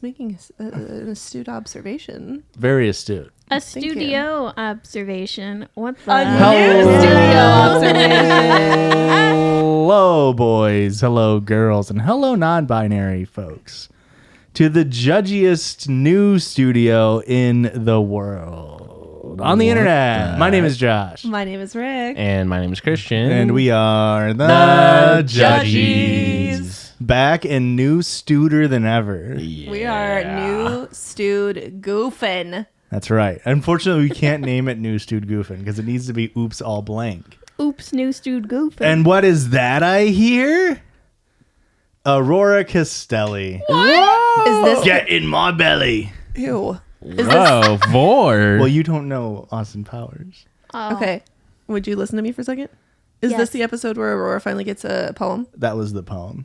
just making an astute observation. Very astute. A studio observation. What the? Studio observation. Hello, boys. Hello, girls. And hello, non-binary folks. To the judgiest new studio in the world. On the internet. My name is Josh. My name is Rick. And my name is Christian. And we are the Judgies. Back and new steweder than ever. Yeah. We are new stewed goofing. That's right. Unfortunately, we can't name it New Stewed Goofin' because it needs to be Oops All Blank. Oops, new stewed goofing. And what is that I hear? Aurora Castelli. What? Is this? Get in my belly. Ew. Whoa, Vord. Well, you don't know Austin Powers. Oh. Okay. Would you listen to me for a second? Is Yes. this the episode where Aurora finally gets a poem? That was the poem.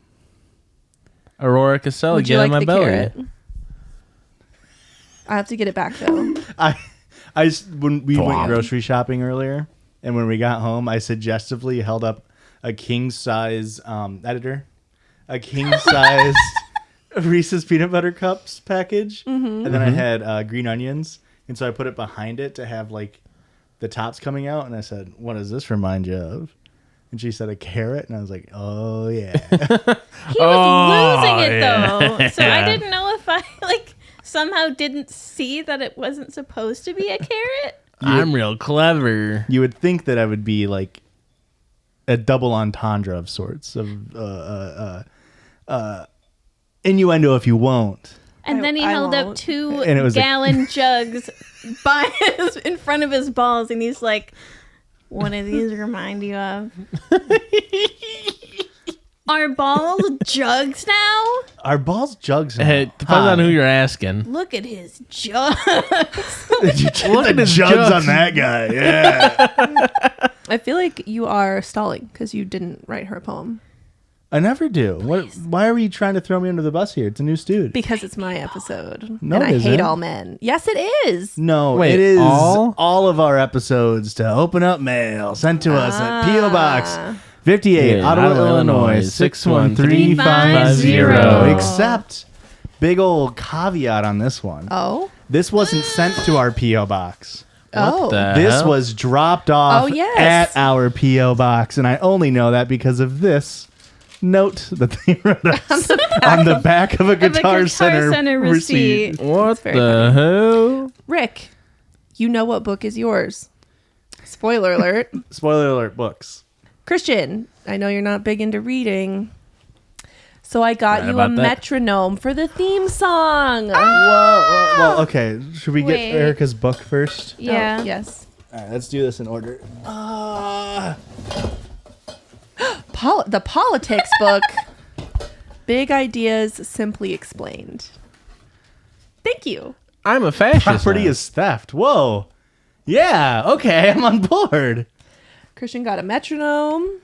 Aurora Castelli, Would you get in like my the belly. carrot? I have to get it back though. When we went grocery shopping earlier, and when we got home, I suggestively held up a king size editor, a king sized Reese's peanut butter cups package, and then I had green onions, and so I put it behind it to have like the tops coming out, and I said, "What does this remind you of?" And she said, "A carrot," and I was like, "Oh yeah." He was losing it though, yeah. so I didn't know if I somehow didn't see that it wasn't supposed to be a carrot. I'm real clever. You would think that I would be like a double entendre of sorts of innuendo, if you won't. And then he I held up won't. 2 And it was gallon jugs in front of his balls, and he's like, "What do these remind you of?" Are balls jugs now? Are balls jugs? Now? It depends on who you're asking. Look at his jugs. Did you check Look the at his jugs jugs. on that guy? Yeah. I feel like you are stalling because you didn't write her a poem. I never do. What? Why are you trying to throw me under the bus here? It's a new dude. Because it's my episode. No, and it I hate isn't. all men. Yes, it is. No, Wait, it is all? of our episodes to open up mail sent to us at P.O. Box 58, Yeah, Ottawa, Ottawa, Illinois, Illinois, 61350. 61350. Except, big old caveat on this one. Oh? This wasn't sent to our P.O. Box. Oh. the This hell? was dropped off Oh, yes. at our P.O. Box, and I only know that because of this note that they wrote us on the back of a Guitar, Center receipt. What very the hell? Rick, you know what book is yours. Spoiler alert. Spoiler alert, books. Christian, I know you're not big into reading. So I got Right you a about that. metronome for the theme song. Well, okay. Should we get Wait. Erica's book first? Yeah. Oh, yes. All right, let's do this in order. The politics book. Big ideas simply explained. Thank you. I'm a fascist. Property now. is theft. Whoa. Yeah, okay, I'm on board. Christian got a metronome.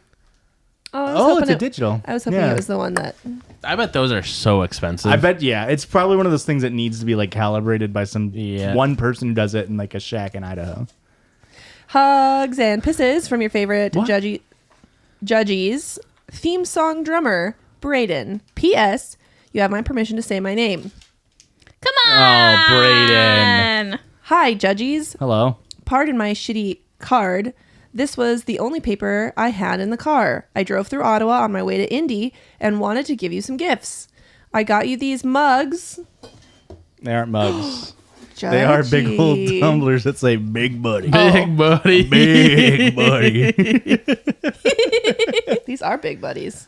I was Oh, hoping it's a digital. I was hoping Yeah. it was the one that. I bet those are so expensive. I bet, yeah, it's probably one of those things that needs to be like calibrated by some Yeah. one person who does it in like a shack in Idaho. Hugs and pisses from your favorite What? Judgies theme song drummer, Braden. P.S. You have my permission to say my name. Come Oh, on. Braden. Hi, Judgies. Hello. Pardon my shitty card. This was the only paper I had in the car. I drove through Ottawa on my way to Indy and wanted to give you some gifts. I got you these mugs. They aren't mugs. They are big old Judgy. tumblers that say "Big Buddy." Big buddy. Big Buddy. These are big buddies.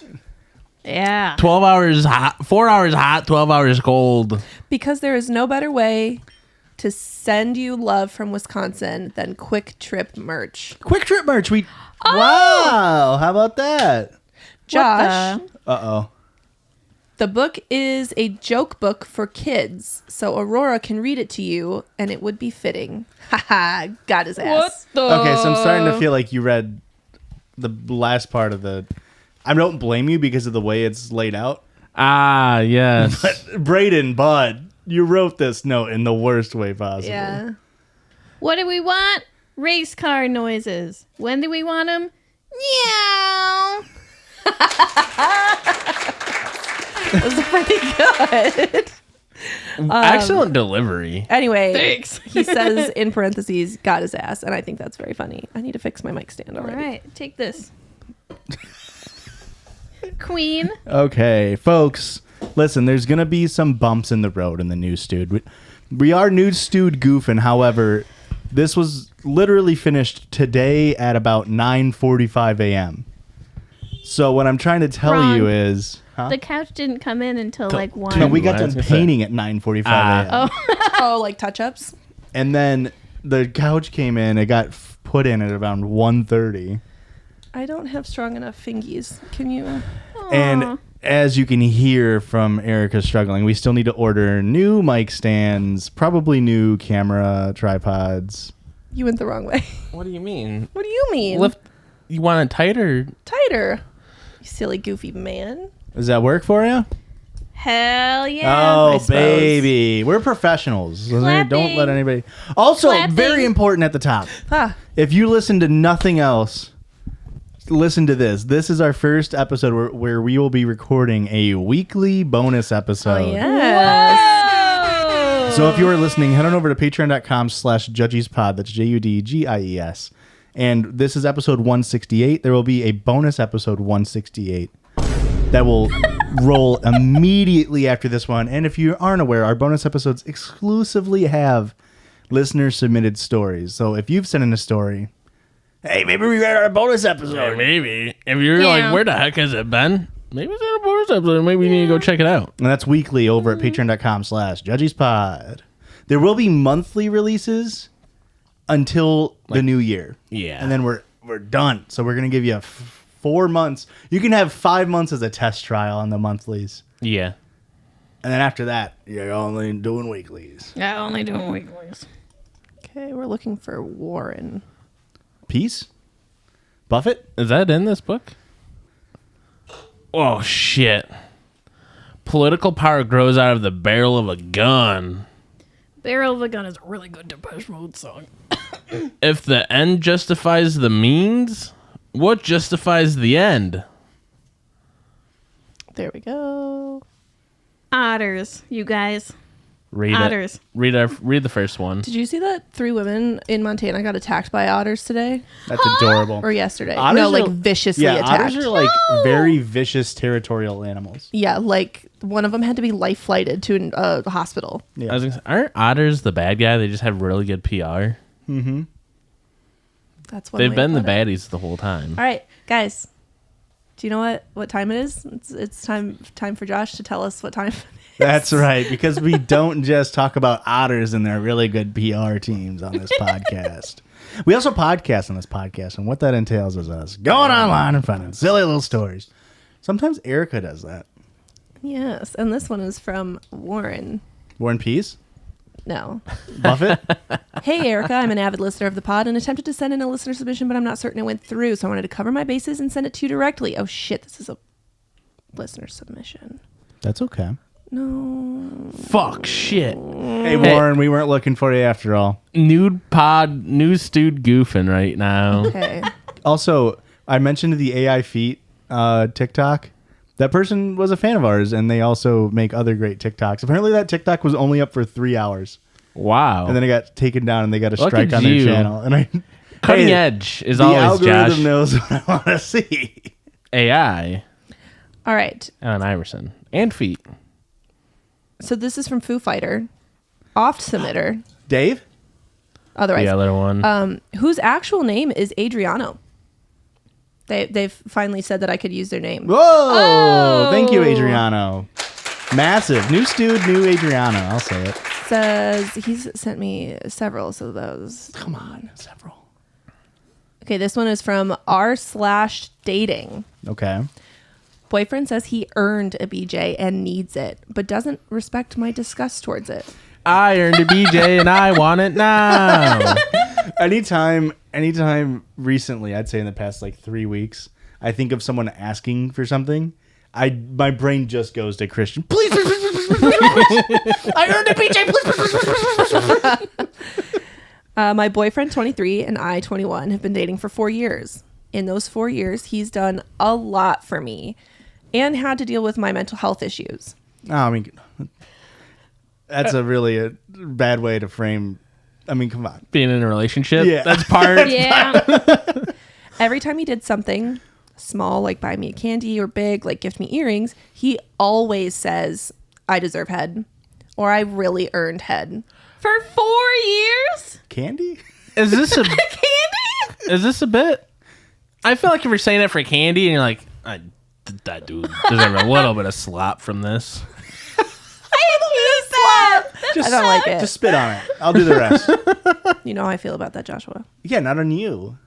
Yeah. 12 hours hot, 4 hours hot, 12 hours cold. Because there is no better way to send you love from Wisconsin than Quick Trip merch. Quick Trip merch. Oh! Wow. How about that? Josh, Uh-oh. the book is a joke book for kids, so Aurora can read it to you, and it would be fitting. Haha, got his ass. What the? Okay, so I'm starting to feel like you read the last part of the... I don't blame you because of the way it's laid out. Ah, yes. But Braden, bud, you wrote this note in the worst way possible. Yeah. What do we want? Race car noises. When do we want them? Meow. That was pretty good. Excellent delivery. Anyway, Thanks. he says in parentheses, got his ass. And I think that's very funny. I need to fix my mic stand All already. right, take this. Queen. Okay, folks, listen, there's going to be some bumps in the road in the news stewed. We are news stewed goofing. However, this was literally finished today at about 9:45 a.m. So what I'm trying to tell Wrong. you is... Huh? The couch didn't come in until like 1. No, we got I done was gonna say. painting at 9:45 a.m. Oh, like touch-ups? And then the couch came in. It got put in at around 1:30. I don't have strong enough fingies. Can you? And as you can hear from Erica struggling, we still need to order new mic stands, probably new camera tripods. You went the wrong way. What do you mean? What do you mean? Lift. You want it tighter? Tighter. You silly, goofy man. Does that work for you? Hell yeah. I Oh, suppose. baby. We're professionals. Don't let Clapping. anybody... Also, Clapping. very important at the top. Ah, If you listen to nothing else, listen to this. This is our first episode where we will be recording a weekly bonus episode. oh, yes. Whoa. So if you are listening, head on over to patreon.com/judgiespod. That's JUDGIES. And this is episode 168. There will be a bonus episode 168 that will roll immediately after this one. And if you aren't aware, our bonus episodes exclusively have listener-submitted stories. So if you've sent in a story, hey, maybe we read our bonus episode. Maybe. If you're Yeah. like, where the heck has it been? Maybe it's in a bonus episode. Maybe you need to go check it out. And that's weekly over at patreon.com/judgiespod. There will be monthly releases until the new year. Yeah. And then we're done. So we're going to give you 4 months. You can have 5 months as a test trial on the monthlies. Yeah. And then after that, you're only doing weeklies. Yeah, only doing weeklies. Okay, we're looking for Warren. Peace? Buffett? Is that in this book? Oh, shit. Political power grows out of the barrel of a gun. Barrel of a Gun is a really good Depeche Mode song. If the end justifies the means, what justifies the end? There we go. Otters, you guys. Read Otters. it. Read the first one. Did you see that 3 women in Montana got attacked by otters today? That's adorable. Or yesterday? Otters no, like are- viciously Yeah, attacked. otters are like very vicious territorial animals. Yeah, like one of them had to be life flighted to a hospital. Yeah. I was gonna say, aren't otters the bad guy? They just have really good PR. That's one They've way to been the put it. baddies the whole time. All right, guys. Do you know what time it is? It's time for Josh to tell us what time it is. That's right, because we don't just talk about otters and their really good PR teams on this podcast. We also podcast on this podcast, and what that entails is us going online and finding silly little stories. Sometimes Erica does that. Yes, and this one is from Warren. War and Peace? No. Buffett? Hey, Erica, I'm an avid listener of the pod and attempted to send in a listener submission, but I'm not certain it went through, so I wanted to cover my bases and send it to you directly. Oh, shit, this is a listener submission. That's okay. No. Fuck shit. Hey, Warren, we weren't looking for you after all. Nude stewed goofing right now. Okay. Also, I mentioned the AI feet TikTok. That person was a fan of ours, and they also make other great TikToks. Apparently, that TikTok was only up for 3 hours, Wow. and then it got taken down, and they got a Look strike at on their you. channel. And I, Cutting Hey, edge is the always algorithm Josh. knows what I want to see. AI. All right. Allen Iverson. And feet. So this is from Foo Fighter. Oft submitter. Dave? Otherwise. The other one. Whose actual name is Adriano. They've finally said that I could use their name. Whoa! Oh. Thank you, Adriano. Massive. New stewed, new Adriano. I'll say it. Says he's sent me several, so those. Come on. Several. Okay, this one is from r/dating. Okay. Boyfriend says he earned a BJ and needs it, but doesn't respect my disgust towards it. I earned a BJ and I want it now. Anytime recently, I'd say in the past like 3 weeks, I think of someone asking for something, my brain just goes to Christian. Please, I earned a BJ. Please. My boyfriend, 23, and I, 21, have been dating for 4 years. In those 4 years, he's done a lot for me and had to deal with my mental health issues. I mean, That's a really bad way to frame. I mean, come on. Being in a relationship. Yeah. That's part. Yeah. Every time he did something small, like buy me a candy, or big, like gift me earrings, he always says, I deserve head, or I really earned head. For 4 years? Candy? Is this a Candy? Is this a bit? I feel like if you're saying it for candy and you're like, that dude deserves a little bit of slop from this. I hate that. I don't like it. Just spit on it. I'll do the rest. You know how I feel about that, Joshua. Yeah, not on you.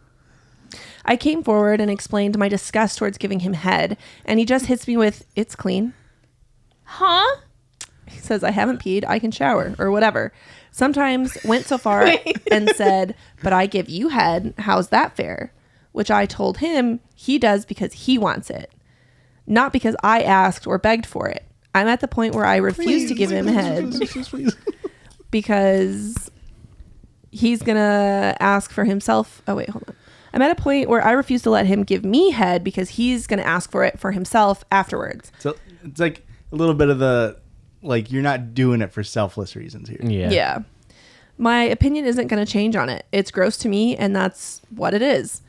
I came forward and explained my disgust towards giving him head, and he just hits me with, it's clean. Huh? He says, I haven't peed, I can shower, or whatever. Sometimes went so far and said, but I give you head, how's that fair? Which I told him he does because he wants it, not because I asked or begged for it. I'm at the point where I refuse to give him head because he's going to ask for himself. Oh, wait, hold on. I'm at a point where I refuse to let him give me head because he's going to ask for it for himself afterwards. So it's like a little bit of the, like, you're not doing it for selfless reasons here. Yeah. My opinion isn't going to change on it. It's gross to me, and that's what it is.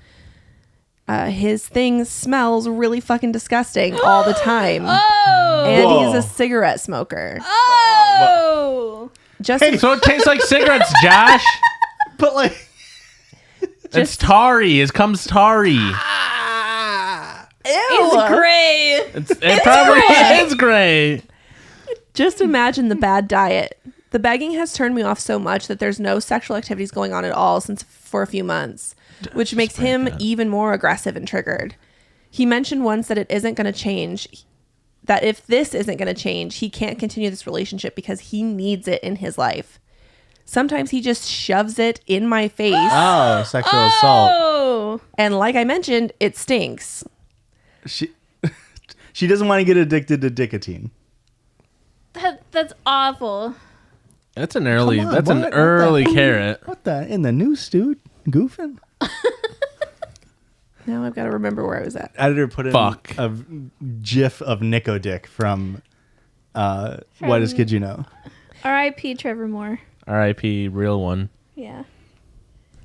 His thing smells really fucking disgusting all the time. Oh. And Whoa. he's a cigarette smoker. Oh. Just So it tastes like cigarettes, Josh. But like, It's tarry. It comes tarry. It's gray. It probably is gray. Just imagine the bad diet. The begging has turned me off so much that there's no sexual activities going on at all for a few months, which makes him even more aggressive and triggered. He mentioned once that it isn't going to change, that if this isn't going to change, he can't continue this relationship because he needs it in his life. Sometimes he just shoves it in my face. oh, sexual assault. Oh. And like I mentioned, it stinks. She doesn't want to get addicted to nicotine. That's awful. That's an early. Come on, That's what? an What early the- carrot. What the? In the news, dude? Goofing? Now I've got to remember where I was at. Editor put in Fuck. a gif of Nico Dick from What Is Kid You Know? R.I.P. Trevor Moore. R.I.P. Real one. Yeah.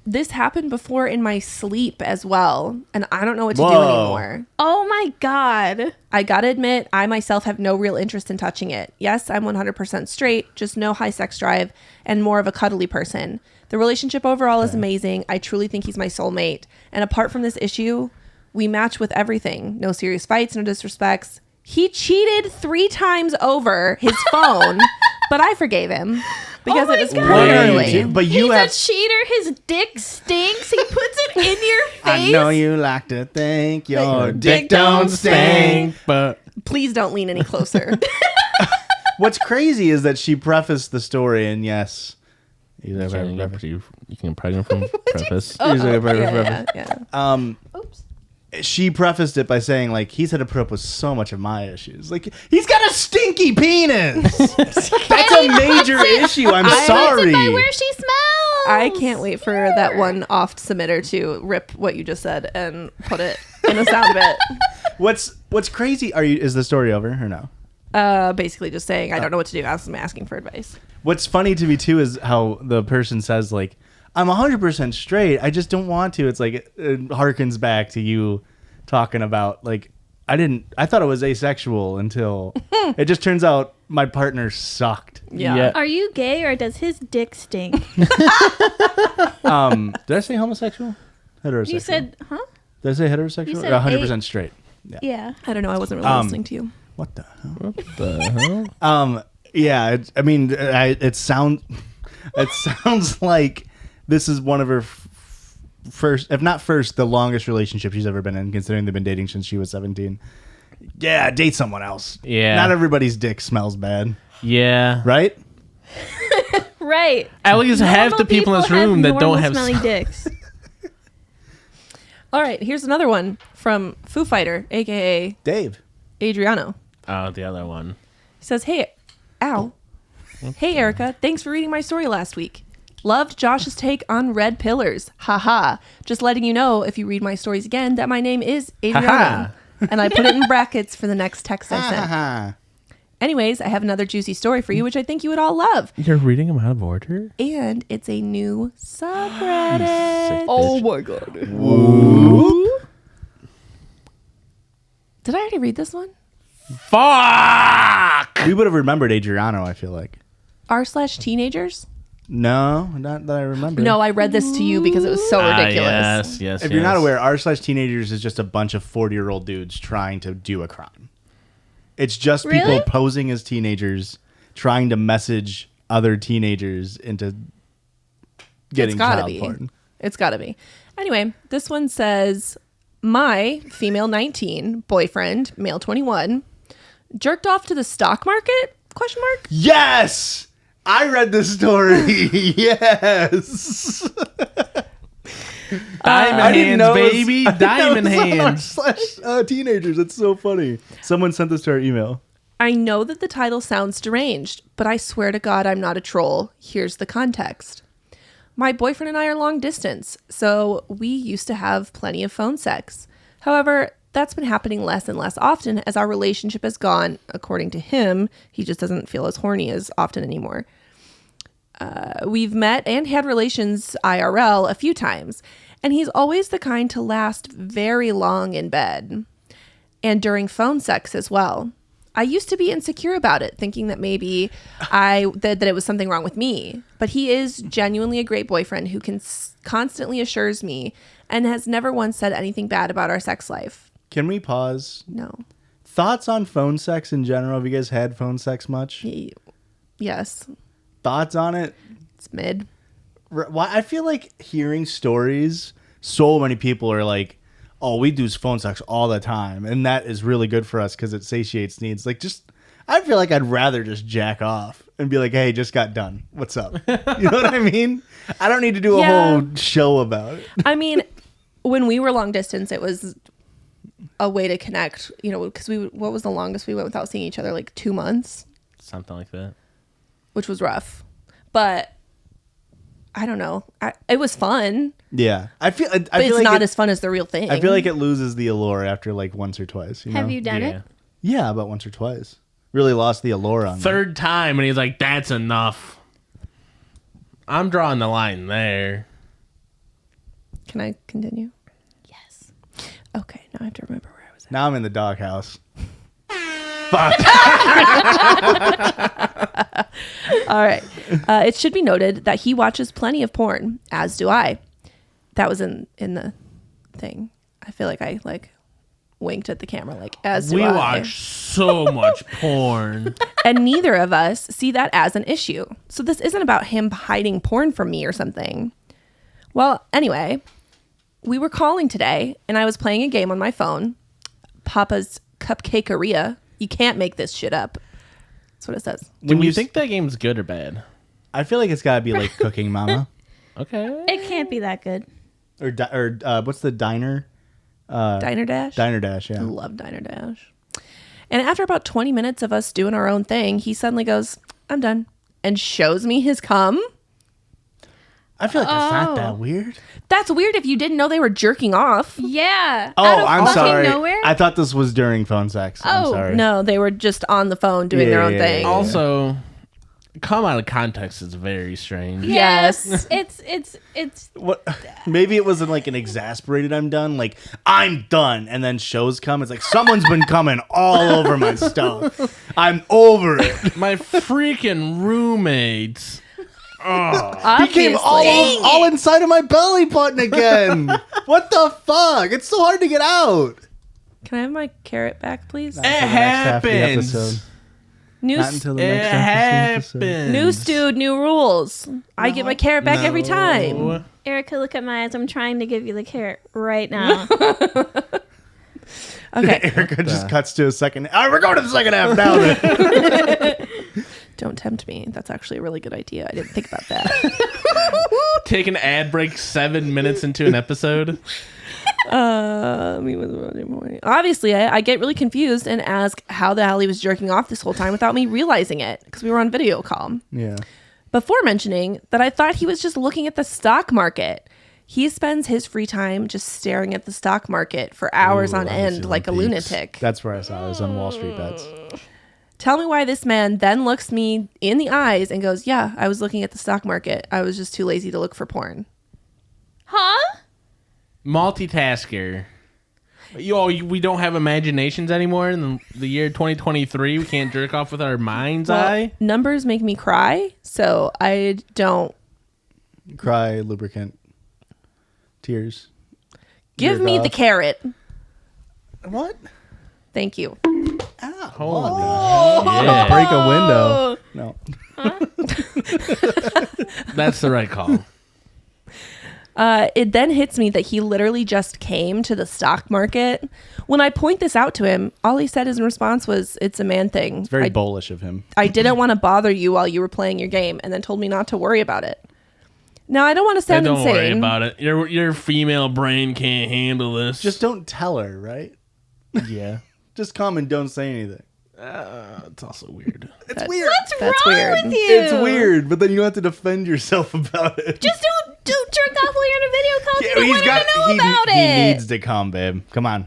This happened before in my sleep as well, and I don't know what to do Whoa. anymore. Oh my God. I gotta admit, I myself have no real interest in touching it. Yes, I'm 100% straight, just no high sex drive, and more of a cuddly person. The relationship overall is amazing. I truly think he's my soulmate. And apart from this issue, we match with everything. No serious fights, no disrespects. He cheated 3 times over his phone, but I forgave him because Oh it my was God. pretty Wait, early. but you He's have. a cheater. His dick stinks. He puts it in your face. I know you like to think your dick dick don't don't stink. But Please don't lean any closer. What's crazy is that she prefaced the story, and yes, you can pregnant from preface. yeah. Oops. she prefaced it by saying, like, he's had to put up with so much of my issues. Like, he's got a stinky penis. That's a major issue. I'm sorry. By where she smells. I can't wait for that one oft submitter to rip what you just said and put it in a sound bit. What's crazy? Is the story over or no? Basically just saying I don't know what to do. I'm asking for advice. What's funny to me too is how the person says, like, I'm 100% straight. I just don't want to. It's like it harkens back to you talking about, like, I thought it was asexual until it just turns out my partner sucked. Yeah. Are you gay or does his dick stink? Did I say homosexual? Heterosexual. You said, huh? Did I say heterosexual? You said 100% straight. Yeah. I don't know. I wasn't really listening to you. What the hell? What the hell? Yeah. It sounds like this is one of her first, if not first, the longest relationship she's ever been in, considering they've been dating since she was 17. Yeah, date someone else. Yeah. Not everybody's dick smells bad, Yeah. right? Right. At least half Normal the people in this room that don't have smelly dicks. All right. Here's another one from Foo Fighter, a.k.a. Dave. Adriano. Oh, the other one. He says, hey, ow. Hey, Erica. Thanks for reading my story last week. Loved Josh's take on red pillars. Haha. Just letting you know, if you read my stories again, that my name is Adriano. Ha-ha. And I put it in brackets for the next text I sent. Ha-ha. Anyways, I have another juicy story for you, which I think you would all love. You're reading them out of order? And it's a new subreddit. Sick Oh bitch. my god. Did I already read this one? Fuck! We would have remembered Adriano, I feel like. r/teenagers? No, not that I remember. No, I read this to you because it was so ridiculous. Yes. If you're not aware, r/teenagers is just a bunch of 40-year-old dudes trying to do a crime. It's just people Really? posing as teenagers trying to message other teenagers into getting It's gotta child be. porn. It's gotta be. Anyway, this one says, my female 19 boyfriend, male 21, jerked off to the stock market? ? Yes! I read this story. Yes. Diamond hands, baby. Diamond hands. /teenagers. It's so funny. Someone sent this to our email. I know that the title sounds deranged, but I swear to God I'm not a troll. Here's the context. My boyfriend and I are long distance, so we used to have plenty of phone sex. However, that's been happening less and less often as our relationship has gone, according to him, he just doesn't feel as horny as often anymore. We've met and had relations IRL a few times, and he's always the kind to last very long in bed and during phone sex as well. I used to be insecure about it, thinking that maybe that it was something wrong with me, but he is genuinely a great boyfriend who constantly assures me and has never once said anything bad about our sex life. Can we pause? No. Thoughts on phone sex in general? Have you guys had phone sex much? Yes. Thoughts on it? It's mid. Why I feel like hearing stories, so many people are like, oh, we do phone sex all the time, and that is really good for us because it satiates needs. Like, I feel like I'd rather just jack off and be like, hey, just got done. What's up? You know what I mean? I don't need to do a whole show about it. I mean, when we were long distance, it was a way to connect, because what was the longest we went without seeing each other? Like 2 months? Something like that. Which was rough. But I don't know. It was fun. Yeah. I feel But like it's not as fun as the real thing. I feel like it loses the allure after like once or twice. Have you done it? Yeah, about once or twice. Really lost the allure on Third time, and he's like, that's enough. I'm drawing the line there. Can I continue? Yes. Okay, now I have to remember where I was at. Now I'm in the doghouse. Fuck. All right. It should be noted that he watches plenty of porn, as do I. That was in the thing. I feel like I winked at the camera as do We I. watch so much porn. And neither of us see that as an issue. So this isn't about him hiding porn from me or something. Well, anyway, we were calling today and I was playing a game on my phone. Papa's Cupcakeria. You can't make this shit up. That's what it says. Do you think that game's good or bad? I feel like it's got to be like Cooking Mama. Okay. It can't be that good. Or what's the diner? Diner Dash? Diner Dash, yeah. I love Diner Dash. And after about 20 minutes of us doing our own thing, he suddenly goes, I'm done. And shows me his cum. I feel like that's not that weird. That's weird if you didn't know they were jerking off. Yeah. Oh, Out of I'm fucking sorry. Nowhere? I thought this was during phone sex. I'm Oh, sorry. No, they were just on the phone doing their own thing. Yeah. Also, come out of context is very strange. Yes. It's What? Maybe it wasn't like an exasperated I'm done. Like, I'm done. And then shows come. It's like, someone's been coming all over my stuff. I'm over it. My freaking roommates. He came all inside of my belly button again. What the fuck? It's so hard to get out. Can I have my carrot back, please? Not until the next half of the happens. episode. New, Not until the It next half of the episode. happens. new stewed, new rules. I get my carrot back every time. Erica, look at my eyes. I'm trying to give you the carrot right now. Okay. Erica just cuts to a second. All right, we're going to the second half now. Then. Don't tempt me. That's actually a really good idea. I didn't think about that. Take an ad break 7 minutes into an episode. Obviously, I get really confused and ask how the hell he was jerking off this whole time without me realizing it because we were on video call. Yeah. Before mentioning that I thought he was just looking at the stock market. He spends his free time just staring at the stock market for hours on end like a lunatic. That's where I saw it. It was on Wall Street Bets. Tell me why this man then looks me in the eyes and goes, yeah, I was looking at the stock market. I was just too lazy to look for porn. Huh? Multitasker. We don't have imaginations anymore in the year 2023. We can't jerk off with our mind's eye. Numbers make me cry, so I don't. Cry, lubricant, tears. Give me the carrot. What? Thank you. Yeah. Break a window. No. That's the right call. It then hits me that he literally just came to the stock market. When I point this out to him, all he said in response was, it's a man thing. It's very bullish of him. I didn't want to bother you while you were playing your game, and then told me not to worry about it. Now, I don't want to sound Don't insane. worry about it. Your female brain can't handle this. Just don't tell her, right? yeah. Just come and don't say anything. It's also weird. It's weird. What's wrong weird. with you? It's weird, but then you don't have to defend yourself about it. Just don't jerk off while you're in a video call. Yeah, don't want to know about it. He needs to come, babe. Come on.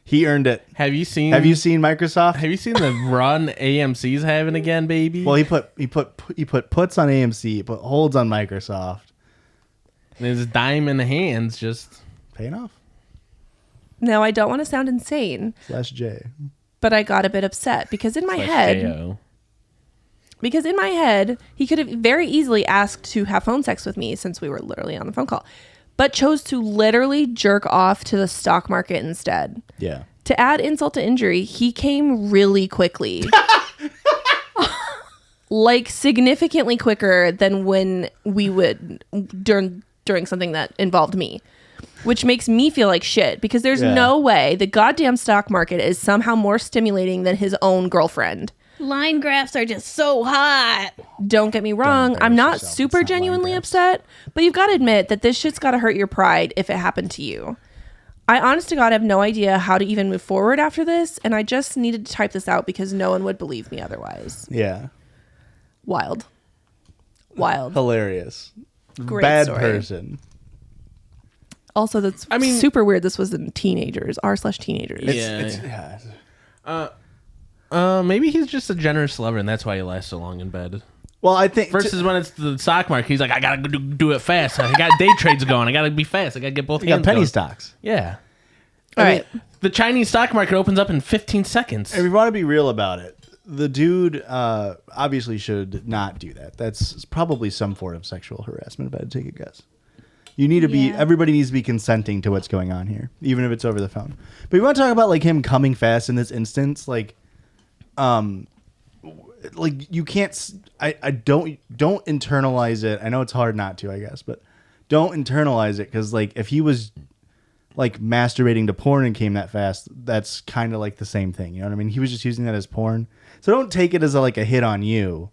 He earned it. Have you seen Microsoft? Have you seen the run AMC's having again, baby? Well, he put puts on AMC, he put holds on Microsoft. And his dime in the hands just Paying off. Now, I don't want to sound insane, /J. but I got a bit upset because in my head, he could have very easily asked to have phone sex with me since we were literally on the phone call, but chose to literally jerk off to the stock market instead. Yeah. To add insult to injury, he came really quickly. Like significantly quicker than when we would during something that involved me. Which makes me feel like shit because there's no way the goddamn stock market is somehow more stimulating than his own girlfriend. Line graphs are just so hot. Don't get me wrong. I'm not super genuinely upset, but you've got to admit that this shit's got to hurt your pride if it happened to you. I honest to God have no idea how to even move forward after this, and I just needed to type this out because no one would believe me otherwise. Yeah. Wild. Hilarious. Great Bad story. person. Also, that's super weird. This was in teenagers, r/teenagers. maybe he's just a generous lover, and that's why he lasts so long in bed. Well, I think versus when it's the stock market, he's like, I gotta do it fast. I got day trades going. I gotta be fast. I gotta get both. You got penny going. stocks. Yeah. All right. The Chinese stock market opens up in 15 seconds. If we want to be real about it, the dude obviously should not do that. That's probably some form of sexual harassment, if I had to take a guess. You need to be, everybody needs to be consenting to what's going on here, even if it's over the phone. But we want to talk about like him coming fast in this instance, like you can't, I don't internalize it. I know it's hard not to, I guess, but don't internalize it. Cause like if he was like masturbating to porn and came that fast, that's kind of like the same thing. You know what I mean? He was just using that as porn. So don't take it as like a hit on you.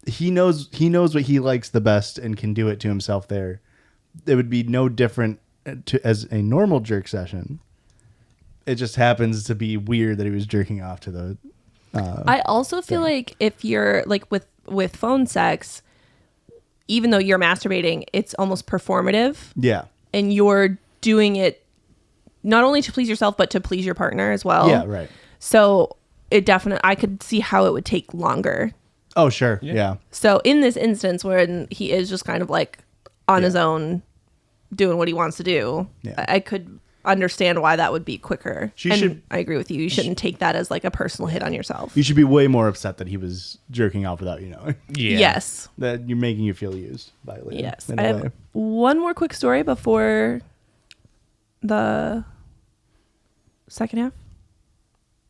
He knows what he likes the best and can do it to himself there. It would be no different as a normal jerk session. It just happens to be weird that he was jerking off to the. I also feel like if you're like with phone sex, even though you're masturbating, it's almost performative. Yeah. And you're doing it not only to please yourself, but to please your partner as well. Yeah, right. So it definitely, I could see how it would take longer. Oh, sure. Yeah. So in this instance, when he is just kind of like on his own doing what he wants to do, I could understand why that would be quicker. I agree with you. You shouldn't take that as like a personal hit on yourself. You should be way more upset that he was jerking off without you knowing. Yeah. Yes. That you're making you feel used by Leah. Yes. I have one more quick story before the second half.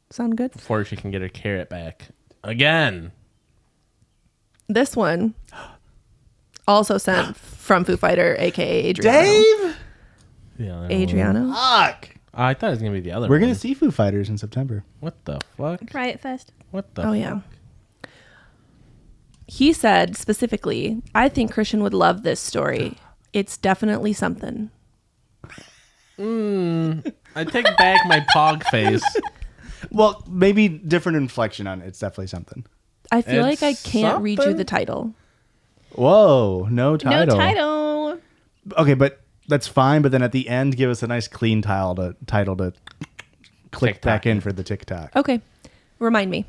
Sound good? Before she can get her carrot back. Again. This one also sent from Foo Fighter, aka Adriano. Dave? Yeah, Adriano. Fuck. I thought it was going to be the other We're one. going to see Foo Fighters in September. What the fuck? Riot Fest. What the Oh, fuck? yeah. He said specifically, I think Christian would love this story. It's definitely something. I take back my pog face. Well, maybe different inflection on it. It's definitely something. I feel It's like I can't read you something? the title. Whoa, no title. No title. Okay, but that's fine. But then at the end, give us a nice clean title to click TikTok. back in for the TikTok. Okay. Remind me.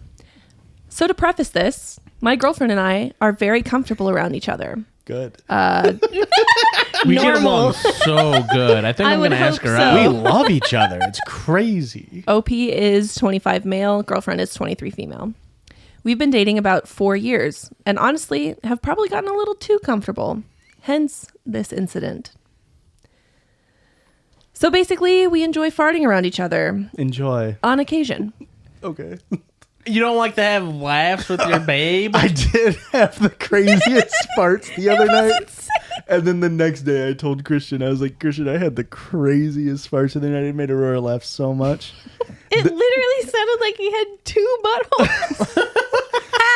So to preface this, my girlfriend and I are very comfortable around each other. Good. We get along so good. I think I'm would going to ask hope her so. out. We love each other. It's crazy. OP is 25 male, girlfriend is 23 female. We've been dating about 4 years and honestly have probably gotten a little too comfortable. Hence this incident. So basically, we enjoy farting around each other Enjoy. on occasion. Okay. You don't like to have laughs with your babe? I did have the craziest farts the other night. And then the next day I told Christian, I was like, Christian, I had the craziest farts the other night. It made Aurora laugh so much. It literally sounded like he had 2 buttholes.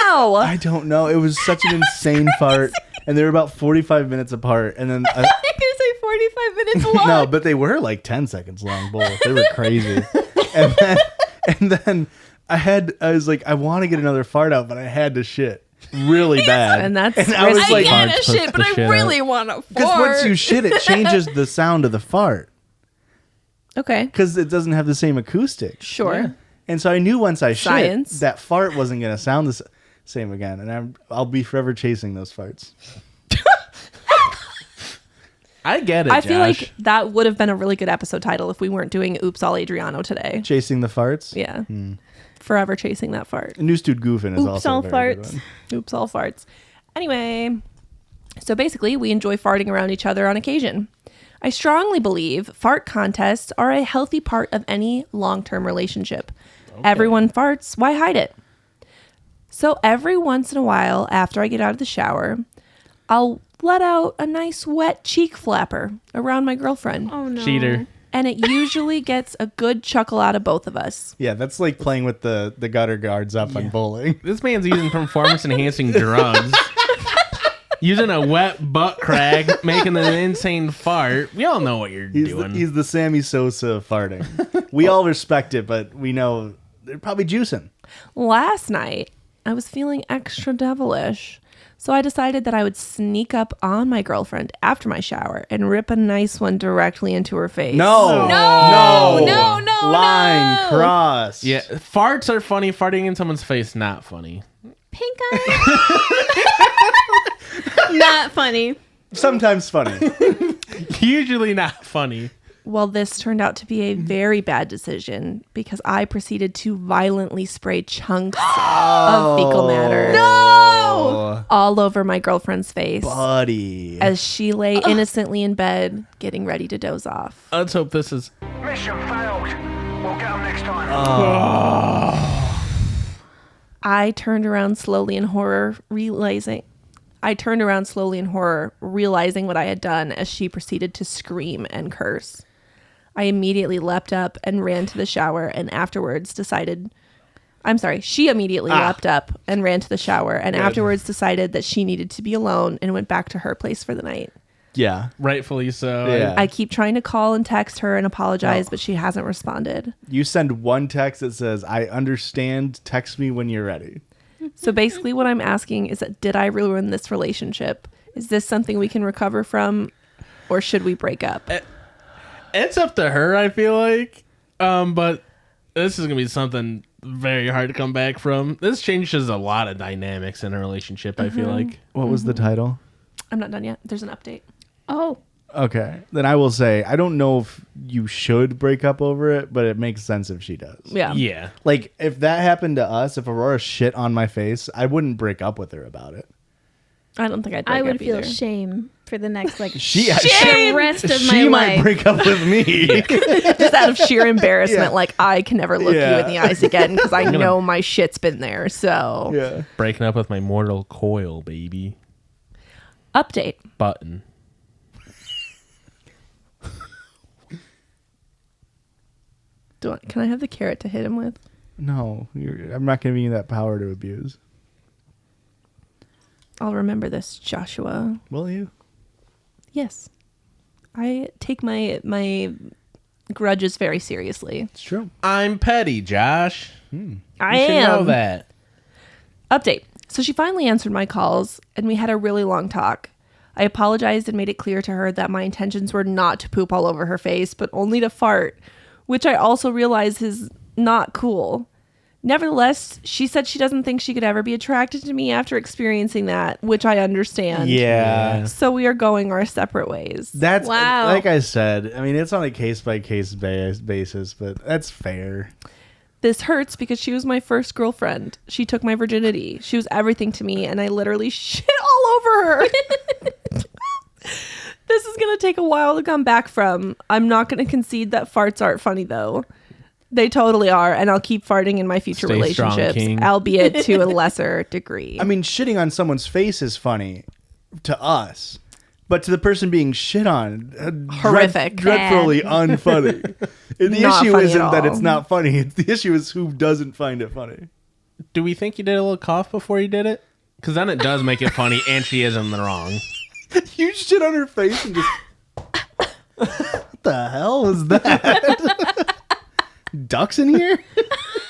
Ow! I don't know. It was such an insane fart. And they were about 45 minutes apart. And then I could say 45 minutes long. no, but they were like 10 seconds long both. They were crazy. and then I was like, I want to get another fart out, but I had to shit really bad. And that's I was risky. like, I Farts get a puts shit, but the I shit really want to fart. because once you shit, it changes the sound of the fart Okay, because it doesn't have the same acoustic. sure. Yeah. And so I knew once I Science. shit, that fart wasn't going to sound the same again. And I'll be forever chasing those farts. I get it, I feel Josh. like that would have been a really good episode title if we weren't doing Oops All Adriano today. Chasing the farts. Yeah. Forever chasing that fart. New Dude Goofing is Oops, also all a very good farts. one. Oops, all farts. Anyway, so basically, we enjoy farting around each other on occasion. I strongly believe fart contests are a healthy part of any long-term relationship. Everyone farts, why hide it? So every once in a while, after I get out of the shower, I'll let out a nice wet cheek flapper around my girlfriend. Oh, no. Cheater. And it usually gets a good chuckle out of both of us. Yeah, that's like playing with the gutter guards up on bowling. This man's using performance-enhancing drugs. Using a wet butt crack, making an insane fart. We all know what you're doing. He's the Sammy Sosa of farting. We all respect it, but we know they're probably juicing. Last night, I was feeling extra devilish. So I decided that I would sneak up on my girlfriend after my shower and rip a nice one directly into her face. No. Line no. cross. Yeah, farts are funny. Farting in someone's face, not funny. Pink eye. Not funny. Sometimes funny. Usually not funny. Well, this turned out to be a very bad decision because I proceeded to violently spray chunks of fecal matter all over my girlfriend's face Buddy. as she lay innocently in bed getting ready to doze off. Let's hope this is... Mission failed. We'll get them next time. I turned around slowly in horror, realizing what I had done as she proceeded to scream and curse. I immediately leapt up and ran to the shower and afterwards decided... she immediately leapt up and ran to the shower and afterwards decided that she needed to be alone and went back to her place for the night. Yeah. Rightfully so. Yeah. I keep trying to call and text her and apologize, but she hasn't responded. You send one text that says, I understand, text me when you're ready. So basically what I'm asking is that did I ruin this relationship? Is this something we can recover from or should we break up? It's up to her, I feel like. But this is going to be something very hard to come back from. This changes a lot of dynamics in a relationship, I feel like. What was the title? I'm not done yet. There's an update. Oh. Okay. Then I will say, I don't know if you should break up over it, but it makes sense if she does. Yeah. Yeah. Like, if that happened to us, if Aurora shit on my face, I wouldn't break up with her about it. I don't think I'd break I would up feel either. shame for the next, like, Shame! the rest of my She might life. break up with me. Just out of sheer embarrassment, Yeah. like I can never look you Yeah. in the eyes again because I know my shit's been there. So Yeah. Breaking up with my mortal coil, baby. update. Button. Can I have the carrot to hit him with? No, I'm not giving you that power to abuse. I'll remember this, Joshua. Will you? Yes. I take my grudges very seriously. It's true. I'm petty, Josh. I You should know am. that. Update. So she finally answered my calls and we had a really long talk. I apologized and made it clear to her that my intentions were not to poop all over her face, but only to fart, which I also realize is not cool. Nevertheless, she said she doesn't think she could ever be attracted to me after experiencing that, which I understand. Yeah. So we are going our separate ways. That's Wow. like I said. I mean, it's on a case-by-case basis, but that's fair. This hurts because she was my first girlfriend. She took my virginity. She was everything to me, and I literally shit all over her. This is going to take a while to come back from. I'm not going to concede that farts aren't funny, though. They totally are, and I'll keep farting in my future Stay strong, relationships, King. albeit to a lesser degree. I mean, shitting on someone's face is funny to us, but to the person being shit on, Horrific. dreadfully unfunny. And the Not issue funny isn't at that all. it's not funny. The issue is who doesn't find it funny. Do we think you did a little cough before you did it? Because then it does make it funny, and she is in the wrong. You shit on her face and just. What the hell was that? Ducks in here?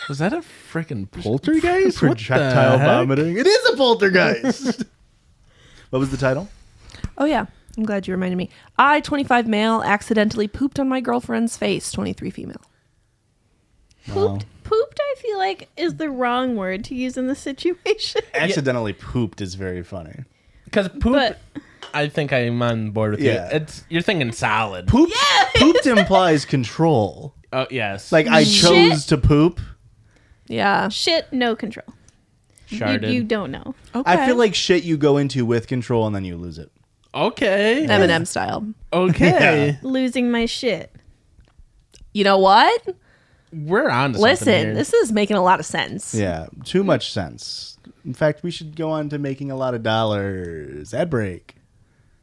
Was that a freaking poltergeist? What the Projectile heck? vomiting. It is a poltergeist. What was the title? Oh, yeah. I'm glad you reminded me. I, 25 male, accidentally pooped on my girlfriend's face, 23 female. Pooped, I feel like, is the wrong word to use in this situation. Accidentally pooped is very funny. Because poop, But I think I'm on board with Yeah. you. You're thinking solid. Pooped, pooped implies control. Oh, yes. Like, I Shit. chose to poop. Yeah. shit, no control. Sharded. You don't know. Okay. I feel like shit you go into with control and then you lose it. Okay. Eminem style. Okay. Losing my shit. You know what? We're on to something Listen, here. this is making a lot of sense. Yeah, too much sense. In fact, we should go on to making a lot of dollars. Ad break.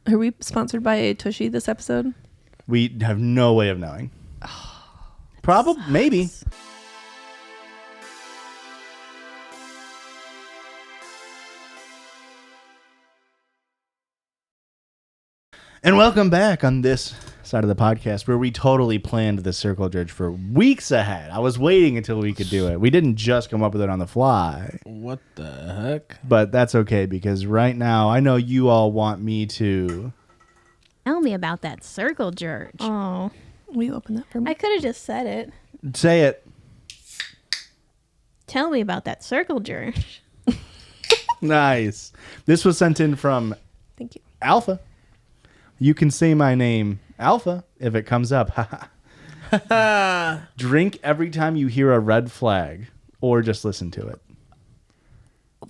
Are we sponsored by Tushy this episode? We have no way of knowing. Probably, maybe. And welcome back on this side of the podcast where we totally planned the circle jerk for weeks ahead. I was waiting until we could do it. We didn't just come up with it on the fly. What the heck? But that's okay because right now I know you all want me to. Tell me about that circle jerk. Oh, Will you open that for me? I could have just said it. Say it. Tell me about that circle jerk. Nice. This was sent in from Thank you. Alpha. You can say my name, Alpha, if it comes up. Drink every time you hear a red flag or just listen to it.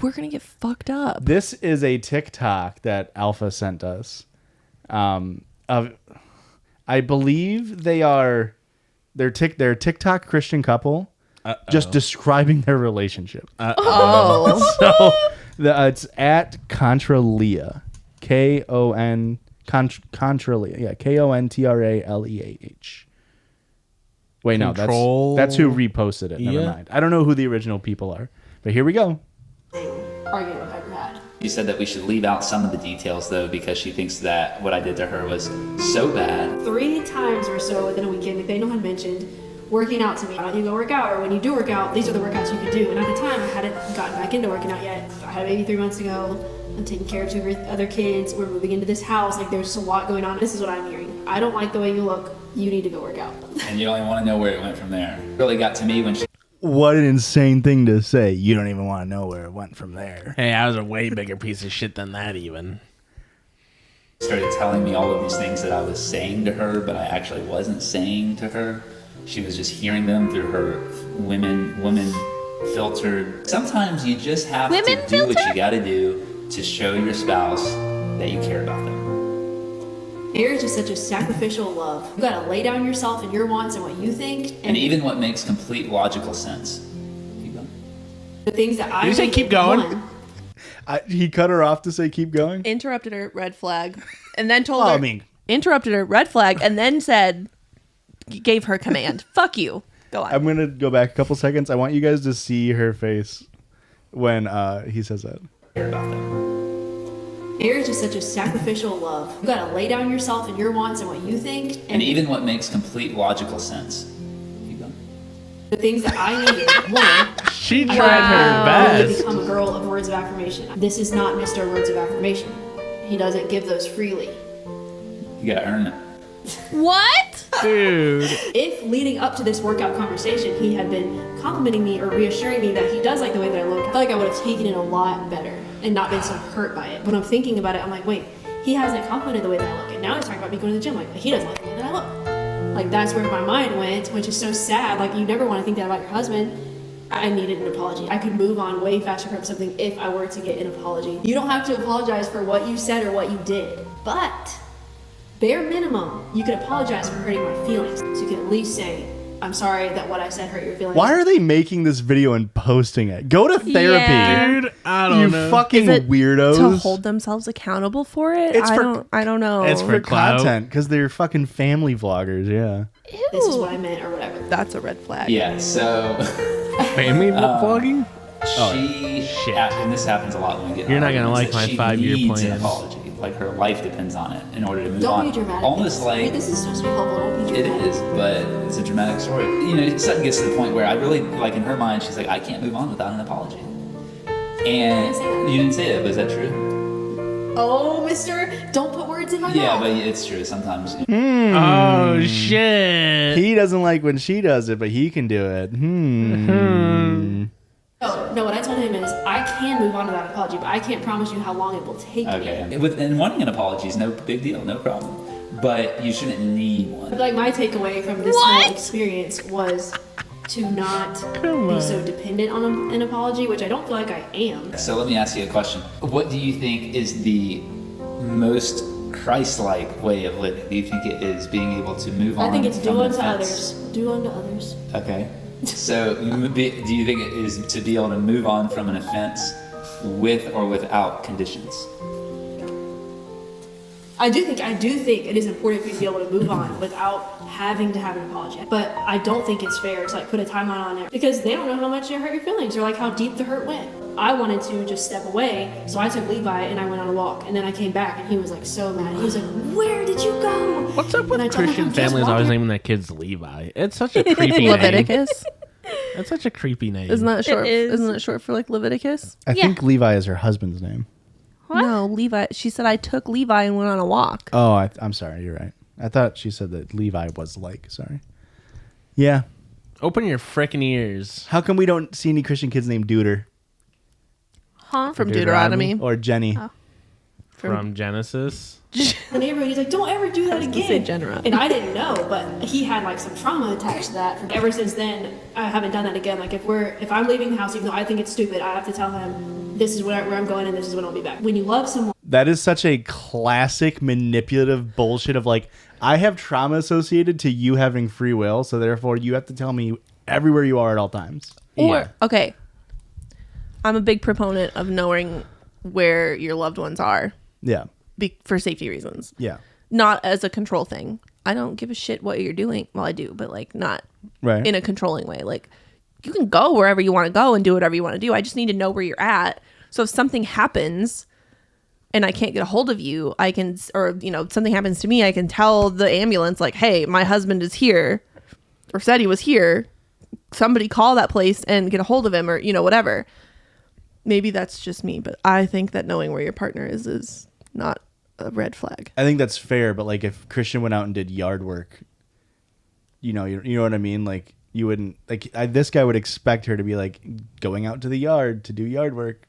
We're going to get fucked up. This is a TikTok that Alpha sent us. I believe they're a TikTok Christian couple just describing their relationship. Oh. So it's at Contraleah. Contraleah. Yeah, Kontraleah. Wait, no, that's who reposted it. Never Yeah. mind. I don't know who the original people are, but here we go. Argument I've ever had. She said that we should leave out some of the details though because she thinks that what I did to her was so bad. 3 times or so within a weekend, McDaniel had mentioned working out to me. Why don't you go work out? Or when you do work out, these are the workouts you could do. And at the time, I hadn't gotten back into working out yet. I had a baby 3 months ago. I'm taking care of 2 other kids. We're moving into this house. Like, there's just a lot going on. This is what I'm hearing. I don't like the way you look. You need to go work out. And you don't even want to know where it went from there. It really got to me when she What an insane thing to say. You don't even want to know where it went from there. Hey, I was a way bigger piece of shit than that even. started telling me all of these things that I was saying to her, but I actually wasn't saying to her. She was just hearing them through her women filtered. Sometimes you just have to do what you got to do to show your spouse that you care about them. Marriage is such a sacrificial love. You gotta lay down yourself and your wants and what you think. And even what makes complete logical sense. Keep going. The things that I Did you say want, keep going? He cut her off to say keep going. Interrupted her, red flag, and then told Oh, her. I mean, Interrupted her, red flag, and then said, gave her command. Fuck you. Go on. I'm going to go back a couple seconds. I want you guys to see her face when he says that. Care about them. Marriage is such a sacrificial love. You gotta lay down yourself and your wants and what you think. And even what makes complete logical sense. Keep going. The things that I needed. One, She tried her best. become a girl of words of affirmation. This is not Mr. Words of Affirmation. He doesn't give those freely. You gotta earn it. What? Dude. If leading up to this workout conversation, he had been complimenting me or reassuring me that he does like the way that I look, I feel like I would have taken it a lot better and not been so hurt by it. When I'm thinking about it, I'm like, wait, he hasn't complimented the way that I look. And now he's talking about me going to the gym. Like, he doesn't like the way that I look. Like, that's where my mind went, which is so sad. Like, you never want to think that about your husband. I needed an apology. I could move on way faster from something if I were to get an apology. You don't have to apologize for what you said or what you did. But, bare minimum, you could apologize for hurting my feelings. So you can at least say, I'm sorry that what I said hurt your feelings. Why are they making this video and posting it? Go to therapy. Yeah. Dude, I don't know. You fucking Is it weirdos. to hold themselves accountable for it? It's I for- don't know. It's for for clout. content because they're fucking family vloggers. Yeah. This is what I meant or whatever. That's a red flag. Yeah, so Family vlogging? she, and this happens a lot when we get You're not gonna arguments, like that my she 5-year needs plan. an apology. Like her life depends on it in order to move Don't on. be dramatic. Almost I mean, like this is supposed to be helpful. Don't be it dramatic. is, but it's a dramatic story. You know, Sutton gets to the point where I really, like in her mind, she's like, I can't move on without an apology. And you didn't say that, but is that true? Oh, mister, don't put words in my Yeah, mouth. but it's true. Sometimes. Oh, shit. He doesn't like when she does it, but he can do it. No, what I told him is, I can move on without an apology, but I can't promise you how long it will take me. Okay. And wanting an apology is no big deal, no problem. But you shouldn't need one. But like my takeaway from this whole experience was to not be so dependent on an apology, which I don't feel like I am. So let me ask you a question. What do you think is the most Christ-like way of living? Do you think it is being able to move on? I think it's do from an unto offense? others. Do unto others. Okay. So do you think it is to be able to move on from an offense with or without conditions? I do think it is important for you to be able to move on without having to have an apology. But I don't think it's fair to like put a timeline on it because they don't know how much it hurt your feelings or like how deep the hurt went. I wanted to just step away, so I took Levi and I went on a walk, and then I came back and he was like so mad. He was like, "Where did you go?" What's up And I with told him, Christian "I'm just families always walking." naming their kids Levi? It's such a creepy name. Leviticus. That's such a creepy name. Isn't that short? is. Isn't it short for like Leviticus? I think Levi is her husband's name. What? No, Levi. She said I took Levi and went on a walk. Oh, I'm sorry. You're right. I thought she said that Levi was like. Sorry. Yeah. Open your frickin' ears. How come we don't see any Christian kids named Deuter Huh? From Deuteronomy. or Jenny? From Genesis. The neighborhood, he's like, "Don't ever do that gonna say again." Genera. And I didn't know, but he had like some trauma attached to that. Ever since then, I haven't done that again. Like if I'm leaving the house, even though I think it's stupid, I have to tell him this is where I'm going and this is when I'll be back. When you love someone, That is such a classic manipulative bullshit of like, I have trauma associated to you having free will, so therefore you have to tell me everywhere you are at all times. Or okay, I'm a big proponent of knowing where your loved ones are Yeah. for safety reasons, Yeah. not as a control thing. I don't give a shit what you're doing. Well, I do, but like not Right. in a controlling way. Like you can go wherever you want to go and do whatever you want to do. I just need to know where you're at. So if something happens and I can't get a hold of you, I can, or something happens to me, I can tell the ambulance like, "Hey, my husband is here," or said he was here. Somebody call that place and get a hold of him, or whatever. Maybe that's just me, but I think that knowing where your partner is not a red flag. I think that's fair, but like if Christian went out and did yard work, you know what I mean? Like you wouldn't like this guy would expect her to be like going out to the yard to do yard work,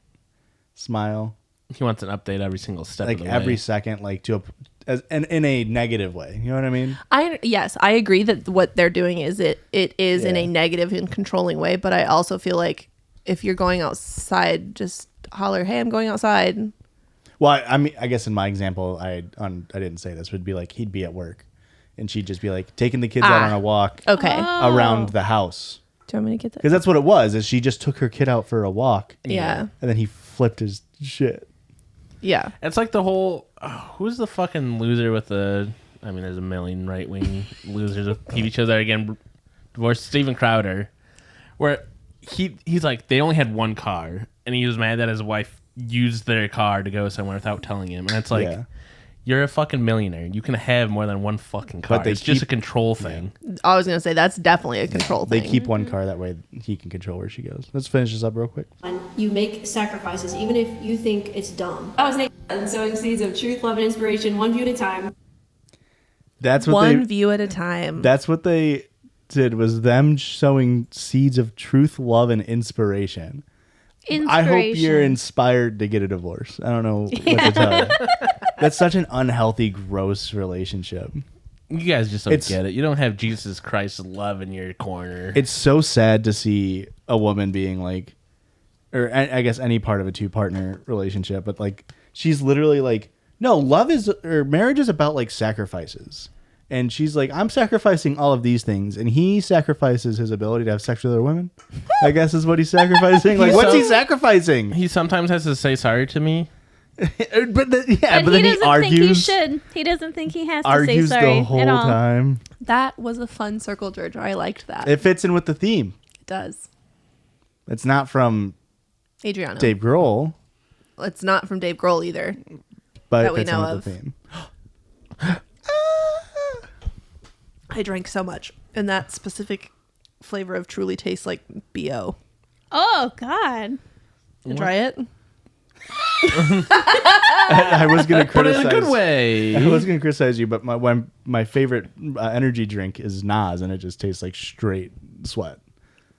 smile, He wants an update every single step like of the every way. second, like in a negative way. You know what I mean? Yes, I agree that what they're doing is it is in Yeah. a negative and controlling way, but I also feel like if you're going outside, just holler, "Hey, I'm going outside." Well, I mean, I guess in my example, I didn't say this, would be like he'd be at work, and she'd just be like taking the kids out on a walk Okay. around the house. Do you want me to get that? Because that's what it was. Is she just took her kid out for a walk? Yeah. And then he flipped his shit. Yeah. It's like the whole who's the fucking loser with the there's a million right wing losers with TV shows that are getting divorced. Steven Crowder, where he's like they only had one car and he was mad that his wife used their car to go somewhere without telling him, and it's like Yeah. you're a fucking millionaire. You can have more than one fucking car. But they It's just a keep- control thing. I was gonna say that's definitely a control They thing. keep one car that way he can control where she goes. Let's finish this up real quick. you make sacrifices, even if you think it's dumb. That was Nate. And sowing seeds of truth, love, and inspiration, one view at a time. That's what One view at a time. That's what they did, was them sowing seeds of truth, love, and inspiration. I hope you're inspired to get a divorce. I don't know what to tell you. That's such an unhealthy, gross relationship. You guys just don't get it. You don't have Jesus Christ's love in your corner. It's so sad to see a woman being like, or I guess any part of a two-partner relationship, but like she's literally like, no, love is, or marriage is about like sacrifices. And she's like, I'm sacrificing all of these things. And he sacrifices his ability to have sex with other women, I guess is what he's sacrificing. Like, what's he sacrificing? He sometimes has to say sorry to me. but then he argues. He doesn't think he has to argues say sorry the whole at all. time. That was a fun circle jerk. I liked that. It fits in with the theme. It does. It's not from Adriano. Dave Grohl. It's not from Dave Grohl either. But that it we fits know in with of. the theme. I drank so much, and that specific flavor of truly tastes like BO. Oh God! Try it. I was going to criticize. But in a good way. I was going to criticize you, but my favorite energy drink is Nas, and it just tastes like straight sweat.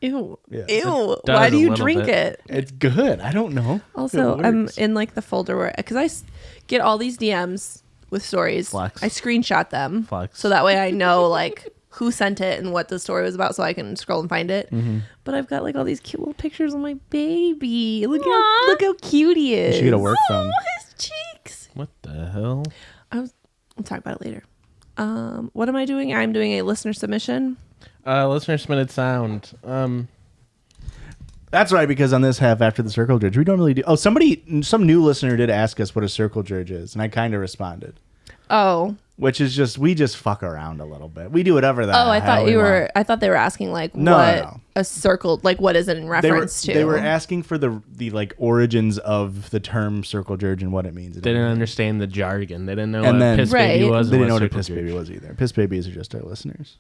Ew. Yeah. Ew. It does Why do a you little drink bit. it? It's good. I don't know. Also, It I'm works. in like the folder where, because get all these DMs with stories. Flex. I screenshot them. Flex. So that way I know like who sent it and what the story was about, so I can scroll and find it. Mm-hmm. But I've got like all these cute little pictures of my baby. Look how cute he You is. should get a work phone. His cheeks. What the hell? We'll talk about it later. What am I doing? I'm doing a listener submission. Listener submitted sound. That's right, because on this half after the circle jerk, we don't really do. Oh, some new listener did ask us what a circle jerk is, and I kind of responded. Oh. Which is just, we just fuck around a little bit. We do whatever the I hell thought we want. I thought they were asking like No. a circle, like what is it in reference to? They were asking for the like origins of the term circle jerk and what it means. They didn't understand the jargon. They didn't know And what then- piss baby Right. was. They and didn't know what a circle piss jerk. baby was either. Piss babies are just our listeners.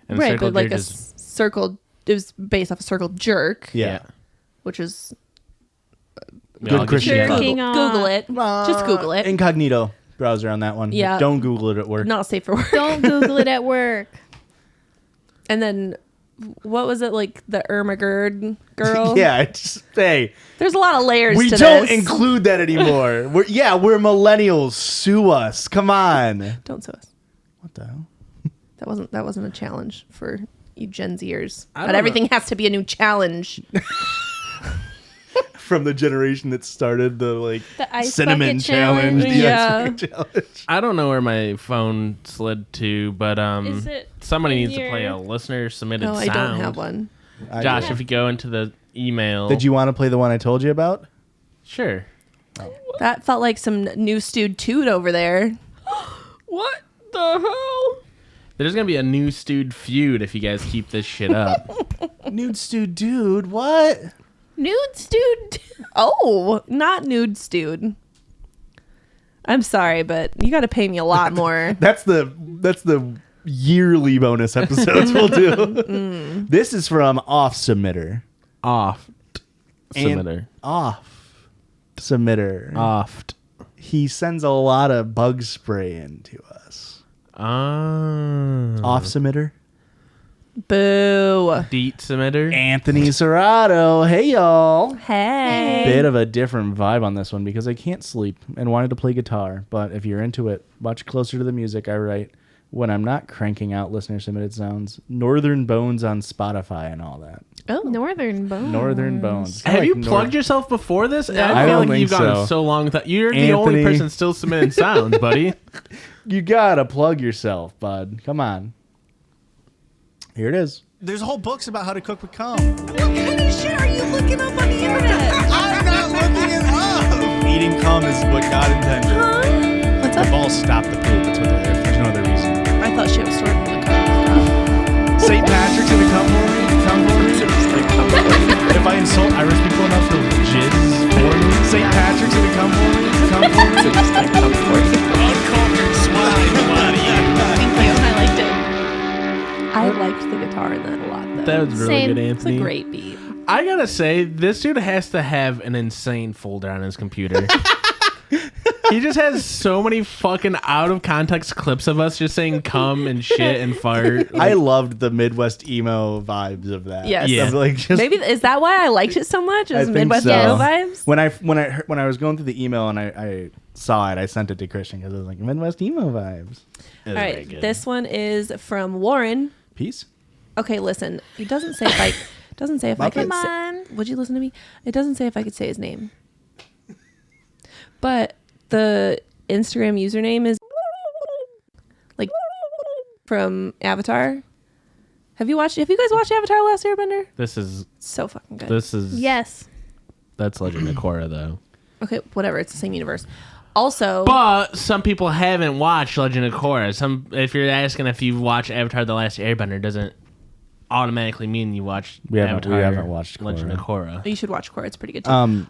And right, circle but like jerk a is- circle, it was based off a circle jerk, Yeah. which is We all Good get Christian. together. Jerking Google off. it. Just Google it. Incognito browser on that one. Yeah. Don't Google it at work. Not safe for work. Don't Google it at work. And then what was it, like the Ermagerd girl? Yeah. Hey, There's a lot of layers we to don't this. include that anymore. We're millennials. Sue us. Come on. Don't sue us. What the hell? That wasn't a challenge for you Gen Zers. I But don't everything has to be a new challenge. From the generation that started the like The ice cinnamon bucket challenge. challenge. The Yeah. ice bucket challenge. I don't know where my phone slid to, but Is it somebody in needs to play your- a listener submitted No, sound. I don't have one. Josh, if you go into the email, Did you want to play the one I told you about? Sure. That felt like some new stewed toot over there. What the hell? There's gonna be a new stewed feud if you guys keep this shit up. Nude stew, dude. What? nudes, dude? Oh, not nude stewed. I'm sorry, but you got to pay me a lot more. That's the yearly bonus episodes we'll do. This is from Off Submitter. Off And- submitter. Off Submitter. Oft. He sends a lot of bug spray in to us. Off Submitter. Boo. Deet submitter. Anthony Serrato. Hey, y'all. Hey. Bit of a different vibe on this one because I can't sleep and wanted to play guitar. But if you're into it, much closer to the music I write when I'm not cranking out listener submitted sounds. Northern Bones on Spotify and all that. Oh, Northern Bones. Northern Bones. Have you Like plugged yourself before this? No. I I feel don't like you've think gone so. so long without. You're the only Anthony. person still submitting sounds, buddy. You gotta plug yourself, bud. Come on. Here it is. There's whole books about how to cook with cum. what kind of shit are you looking up on the internet? I'm not looking it up. Eating cum is what God intended. What's The up? balls stop the poop. That's what they're there for. There's no other reason. I thought she was sorting the cup. St. Patrick's gonna come for me. Come for me. If I insult Irish people enough, they'll jizz for me. St. Patrick's gonna come for me. Come for me. Uncultured swine. Thank you. I liked it. I liked the guitar in that a lot, though. That was really Same. good, It's a Anthony. great beat. I gotta say, this dude has to have an insane folder on his computer. He just has so many fucking out of context clips of us just saying cum and shit and fart. I loved the Midwest emo vibes of that. Yes. Yeah. Of, like, just, Maybe is that why I liked it so much? I Is think Midwest so. emo vibes? When I was going through the email and I saw it, I sent it to Christian because I was like, Midwest emo vibes. All right, this one is from Warren. Peace. Okay, listen. It doesn't say if I could. Come on. Would you listen to me? It doesn't say if I could say his name. But the Instagram username is like from Avatar. Have you guys watched Avatar: Last Airbender? This is So fucking good. Yes. That's Legend of Korra though. Okay, whatever. It's the same universe. Also, But some people haven't watched Legend of Korra. If you're asking if you've watched Avatar: The Last Airbender, doesn't automatically mean you watched Avatar. We haven't watched Legend of Korra. you should watch Korra. It's pretty good too.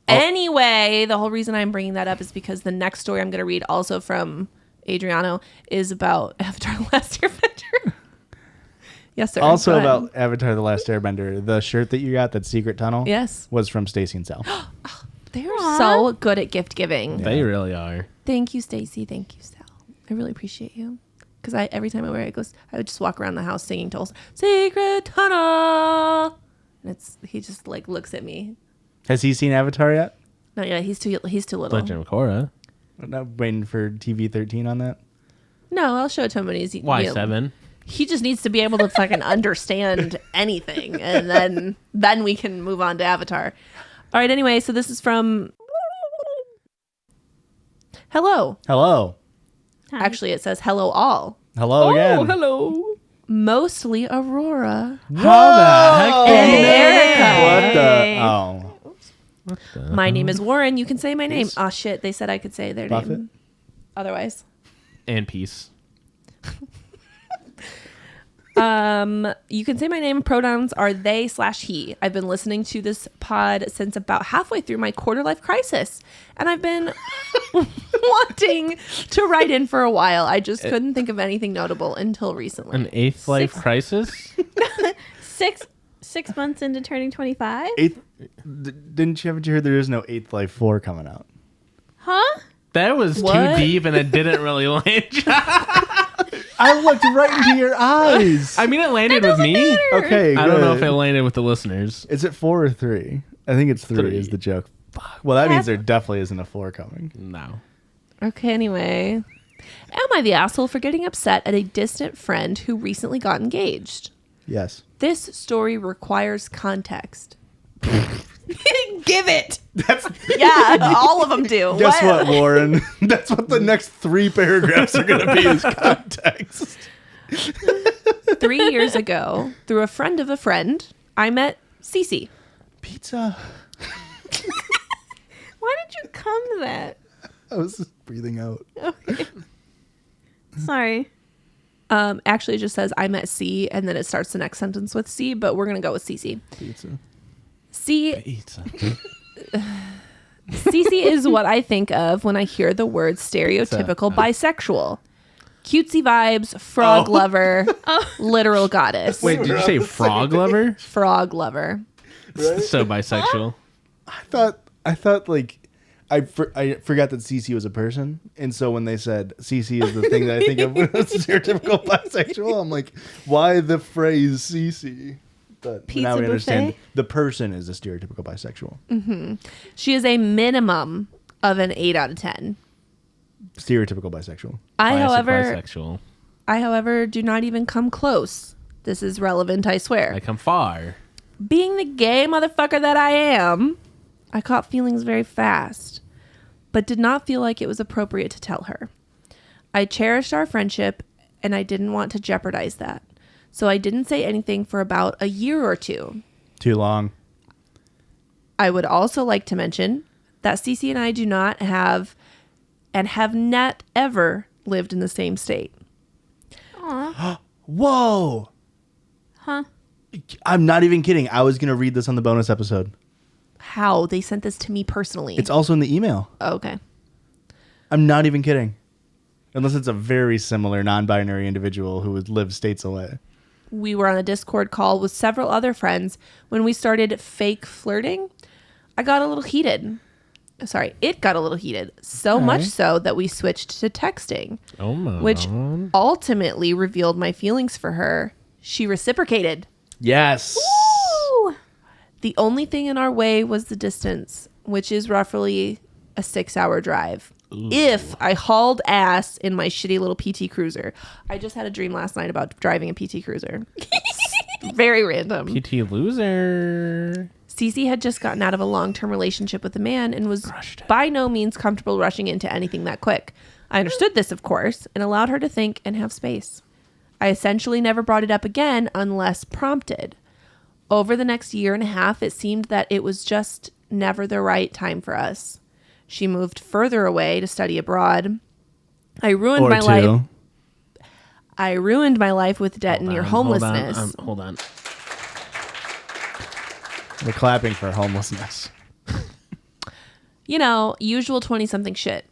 Anyway, the whole reason I'm bringing that up is because the next story I'm going to read, also from Adriano, is about Avatar: The Last Airbender. Yes, sir. Also Go ahead. about Avatar: The Last Airbender, the shirt that you got, that Secret Tunnel, Yes. was from Stacy and Sal. They're so good at gift giving. They really are. Thank you, Stacy. Thank you, Sal. I really appreciate you. Because every time I wear it, I would just walk around the house singing to Secret Tunnel. And he just like looks at me. Has he seen Avatar yet? No, yeah, he's too little. Legend of Korra. I'm not waiting for TV-13 on that. No, I'll show it to him when he's Why 7? He just needs to be able to fucking understand anything, and then we can move on to Avatar. All right. Anyway, so this is from. Hello. Hello. Hi. Actually, it says hello all. Hello again. Oh, hello. Mostly Aurora. How the heck? And What Erica. the? Oh. My name is Warren. You can say my name. Peace. Oh shit! They said I could say their Buffett? name. Otherwise, And peace. you can say my name. Pronouns are they/he. I've been listening to this pod since about halfway through my quarter life crisis, and I've been wanting to write in for a while. I just couldn't think of anything notable until recently. An 8th life crisis? 6 months into turning 25. Didn't you haven't you heard there is no 8th Life 4 coming out? Huh? That was What? too deep and it didn't really land. I looked right into your eyes. I mean, it landed with me. Okay, I don't know if good. it landed with the listeners. Is it 4 or 3? I think it's 3 3. is the joke. Fuck. Well, that means there definitely isn't a 4 coming. No. Okay, anyway. Am I the asshole for getting upset at a distant friend who recently got engaged? Yes. This story requires context. Give it. Yeah, all of them do. Guess what, Warren? That's what the next 3 paragraphs are going to be is context. 3 years ago, through a friend of a friend, I met Cece. Pizza. Why did you come to that? I was just breathing out. Sorry. Actually, it just says I met C, and then it starts the next sentence with C, but we're going to go with Cece. Pizza. Cece is what I think of when I hear the word stereotypical bisexual. Cutesy vibes, frog lover, literal goddess. Wait, did you say frog lover? Frog lover. So bisexual. I thought like I forgot that CC was a person, and so when they said CC is the thing that I think of when it's stereotypical bisexual, I'm like, why the phrase CC? But Pizza now we understand buffet? the person is a stereotypical bisexual. She is a minimum of an 8 out of 10. Stereotypical bisexual. Bisexual. I, however, do not even come close. This is relevant, I swear. I come far. Being the gay motherfucker that I am, I caught feelings very fast, but did not feel like it was appropriate to tell her. I cherished our friendship, and I didn't want to jeopardize that. So I didn't say anything for about a year or 2. Too long. I would also like to mention that Cece and I do not have and have not ever lived in the same state. Aw. Whoa! Huh? I'm not even kidding. I was gonna read this on the bonus episode. How? They sent this to me personally. It's also in the email. Oh, okay. I'm not even kidding. Unless it's a very similar non-binary individual who would live states away. We were on a Discord call with several other friends when we started fake flirting. I got a little heated. It got a little heated. So much so that we switched to texting, Oh my. which ultimately revealed my feelings for her. She reciprocated. Yes. Ooh. The only thing in our way was the distance, which is roughly a 6-hour drive. If I hauled ass in my shitty little PT Cruiser. I just had a dream last night about driving a PT Cruiser. Very random. PT loser. Cece had just gotten out of a long-term relationship with a man and was by no means comfortable rushing into anything that quick. I understood this, of course, and allowed her to think and have space. I essentially never brought it up again unless prompted. Over the next year and a half, it seemed that it was just never the right time for us. She moved further away to study abroad. I ruined my life. I ruined my life with debt and near homelessness. Hold on. We're clapping for homelessness. Usual 20-something shit.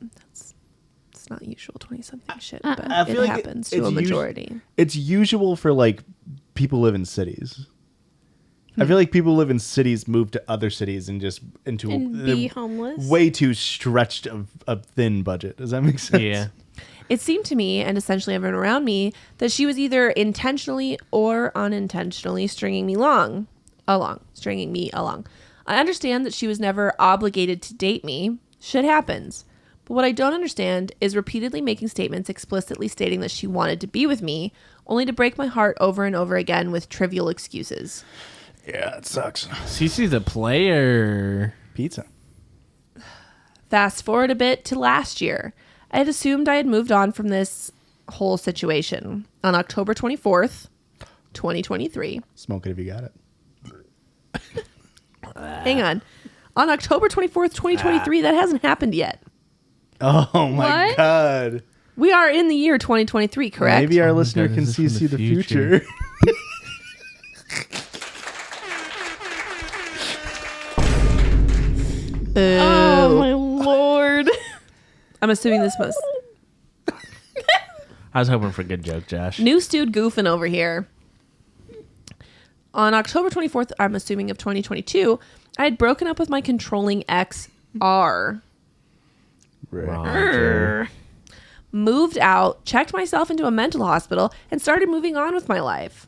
It's not usual 20-something shit, but I feel it like happens to a majority. It's usual for like people live in cities. I feel like people live in cities move to other cities and just be homeless. Way too stretched of a thin budget. Does that make sense? Yeah. It seemed to me, and essentially everyone around me, that she was either intentionally or unintentionally stringing me along. I understand that she was never obligated to date me. Shit happens. But what I don't understand is repeatedly making statements explicitly stating that she wanted to be with me, only to break my heart over and over again with trivial excuses. Yeah, it sucks. Cece's a player. Pizza. Fast forward a bit to last year. I had assumed I had moved on from this whole situation. On October 24th, 2023. Smoke it if you got it. Hang on. On October 24th, 2023, that hasn't happened yet. Oh my What? God. We are in the year 2023, correct? Maybe our Oh my listener God, can is this see from the the future. future? Oh my lord. I'm assuming this was I was hoping for a good joke, Josh. new dude goofing over here. On October 24th, I'm assuming of 2022, I had broken up with my controlling ex, R. Roger. Moved out, checked myself into a mental hospital, and started moving on with my life.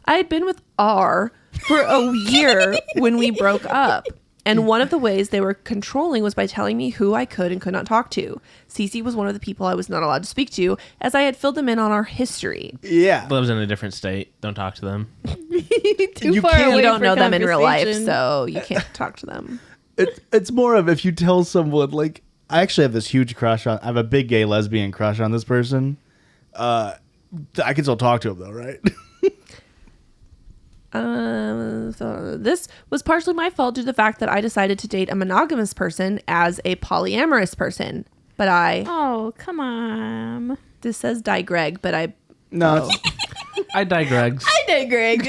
I had been with R for a year when we broke up. And one of the ways they were controlling was by telling me who I could and could not talk to. Cece was one of the people I was not allowed to speak to, as I had filled them in on our history. Yeah. Lives in a different state. Don't talk to them. Too You far can't- away You don't for know them in real life, conversation. so you can't talk to them. It's more of if you tell someone, like, I actually have this huge crush on, I have a big gay lesbian crush on this person. I can still talk to him though, right? So this was partially my fault due to the fact that I decided to date a monogamous person as a polyamorous person. But Oh, come on. this says die Greg, but No, I digress. I did, Greg.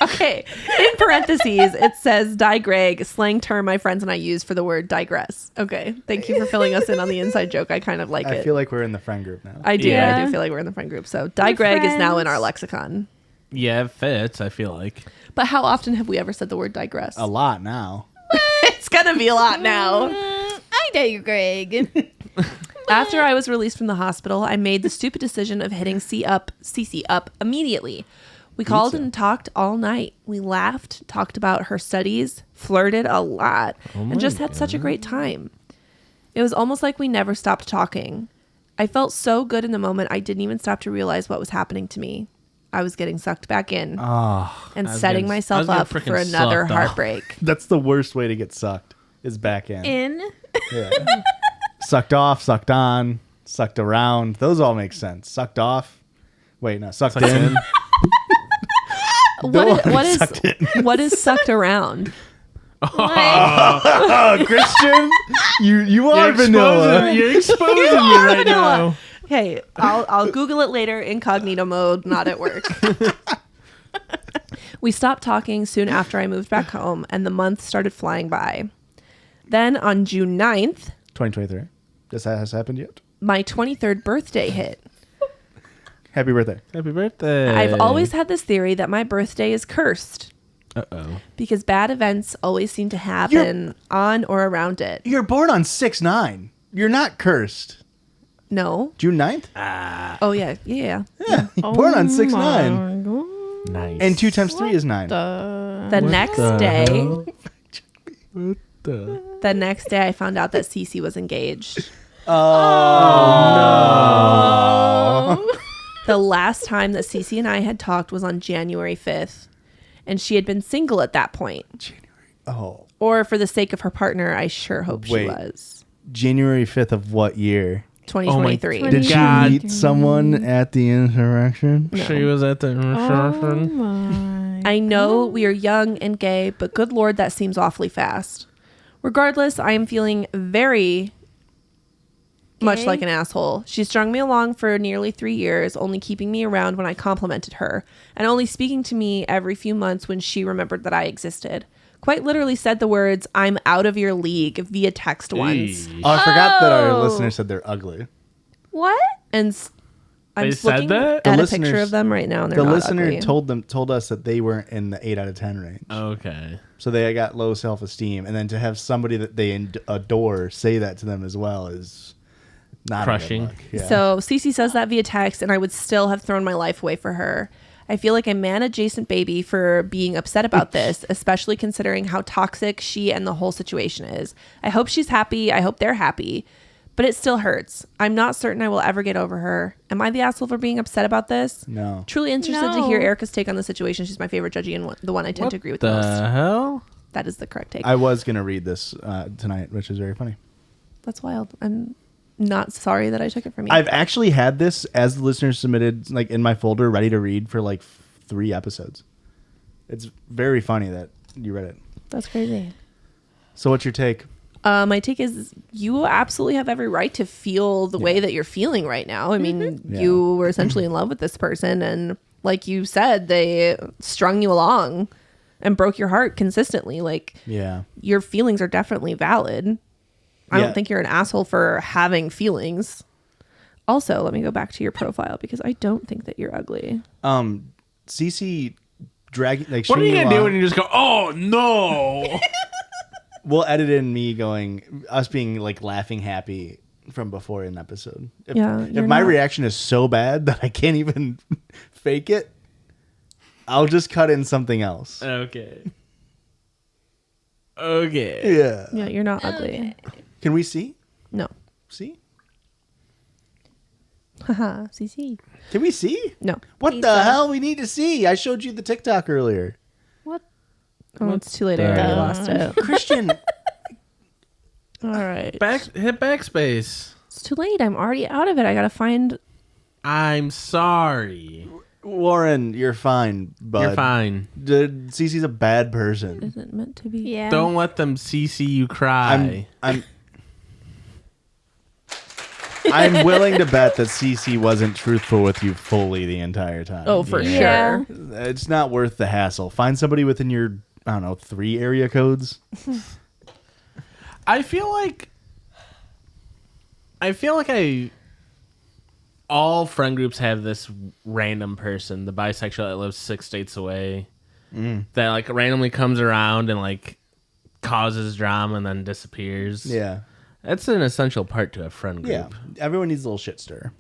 okay. In parentheses, it says die Greg, slang term my friends and I use for the word digress. Okay. Thank you for filling us in on the inside joke. I kind of like I it. feel like we're in the friend group now. I do. Yeah. I do feel like we're in the friend group. So die Greg is now in our lexicon. Yeah, it fits, I feel like. But how often have we ever said the word digress? A lot now. It's going to be a lot now. I did, Greg. After I was released from the hospital, I made the stupid decision of hitting Cece up immediately. We called and talked all night. We laughed, talked about her studies, flirted a lot, and just had such a great time. It was almost like we never stopped talking. I felt so good in the moment, I didn't even stop to realize what was happening to me. I was getting sucked back in and setting myself up for freaking another sucked off. heartbreak. That's the worst way to get sucked, is back in. In. Sucked off, sucked on, sucked around. Those all make sense. Sucked off. Wait, no, sucked in. What is sucked around? Oh, Christian, you are vanilla. You're exposing me right now. Hey, I'll Google it later, incognito mode, not at work. We stopped talking soon after I moved back home, and the month started flying by. Then on June 9th, 2023. This has happened yet? my 23rd birthday hit. Happy birthday. Happy birthday. I've always had this theory that my birthday is cursed. Uh-oh. Because bad events always seem to happen on or around it. You're born on 6/9. You're not cursed. No. June 9th? Oh, yeah. Yeah. Yeah, you're born on 6/9. Nice. And 2 times 3 is 9. The next day, What the? the next day, I found out that Cece was engaged. Oh. The last time that Cece and I had talked was on January 5th, and she had been single at that point. Oh. Or for the sake of her partner, I sure hope she Wait. was. January 5th of what year? 2023. Oh my Did God. she meet someone at the insurrection? She was at the I know we are young and gay, but good Lord, that seems awfully fast. Regardless, I am feeling very much Gay? like an asshole. She strung me along for nearly 3 years, only keeping me around when I complimented her, and only speaking to me every few months when she remembered that I existed. Quite literally said the words, "I'm out of your league," via text once. Oh, I forgot that our Oh. listener said they're ugly. What? And I'm They just said looking that? at The a picture listeners- of them right now, and they're The not listener ugly. told us that they weren't in the 8 out of 10 range. Okay. So they got low self-esteem, and then to have somebody that they adore say that to them as well is not Crushing. A good look. Yeah. So Cece says that via text, and I would still have thrown my life away for her. I feel like a man-adjacent baby for being upset about this, especially considering how toxic she and the whole situation is. I hope she's happy. I hope they're happy. But it still hurts. I'm not certain I will ever get over her. Am I the asshole for being upset about this? No. Truly interested to No. hear Erica's take on the situation. She's my favorite judgy and the one I tend to agree with the The most. hell? That is the correct take. I was going to read this tonight, which is very funny. That's wild. I'm not sorry that I took it from you. I've actually had this as the listeners submitted, like in my folder, ready to read for like 3 episodes. It's very funny that you read it. That's crazy. So what's your take? My take is you absolutely have every right to feel the way that you're feeling right now. I mean, Yeah. you were essentially in love with this person, and like you said, they strung you along and broke your heart consistently. Like, Yeah. your feelings are definitely valid. I Yeah. don't think you're an asshole for having feelings. Also, let me go back to your profile because I don't think that you're ugly. Cece dragging like What are you stringing gonna do along- when you just go, oh no? We'll edit in me going, us being like laughing happy from before an episode. If, Yeah, if you're my not. reaction is so bad that I can't even fake it, I'll just cut in something else. Okay. Okay. Yeah. Yeah, you're not ugly. Can we see? No. See? Haha, CC. Can we see? No. What the hell? We need to see. I showed you the TikTok earlier. Oh, it's too late. I already lost it. Christian. All right. Hit backspace. It's too late. I'm already out of it. I gotta find. I'm sorry. Warren, you're fine, bud. You're fine. Cece's a bad person. Isn't meant to be. Yeah. Don't let them CC you cry. I'm willing to bet that Cece wasn't truthful with you fully the entire time. Oh, for Yeah. sure. It's not worth the hassle. Find somebody within your, I don't know, 3 area codes. I feel like all friend groups have this random person, the bisexual that lives 6 states away, that like randomly comes around and like causes drama and then disappears. Yeah. That's an essential part to a friend group. Yeah. Everyone needs a little shit stir.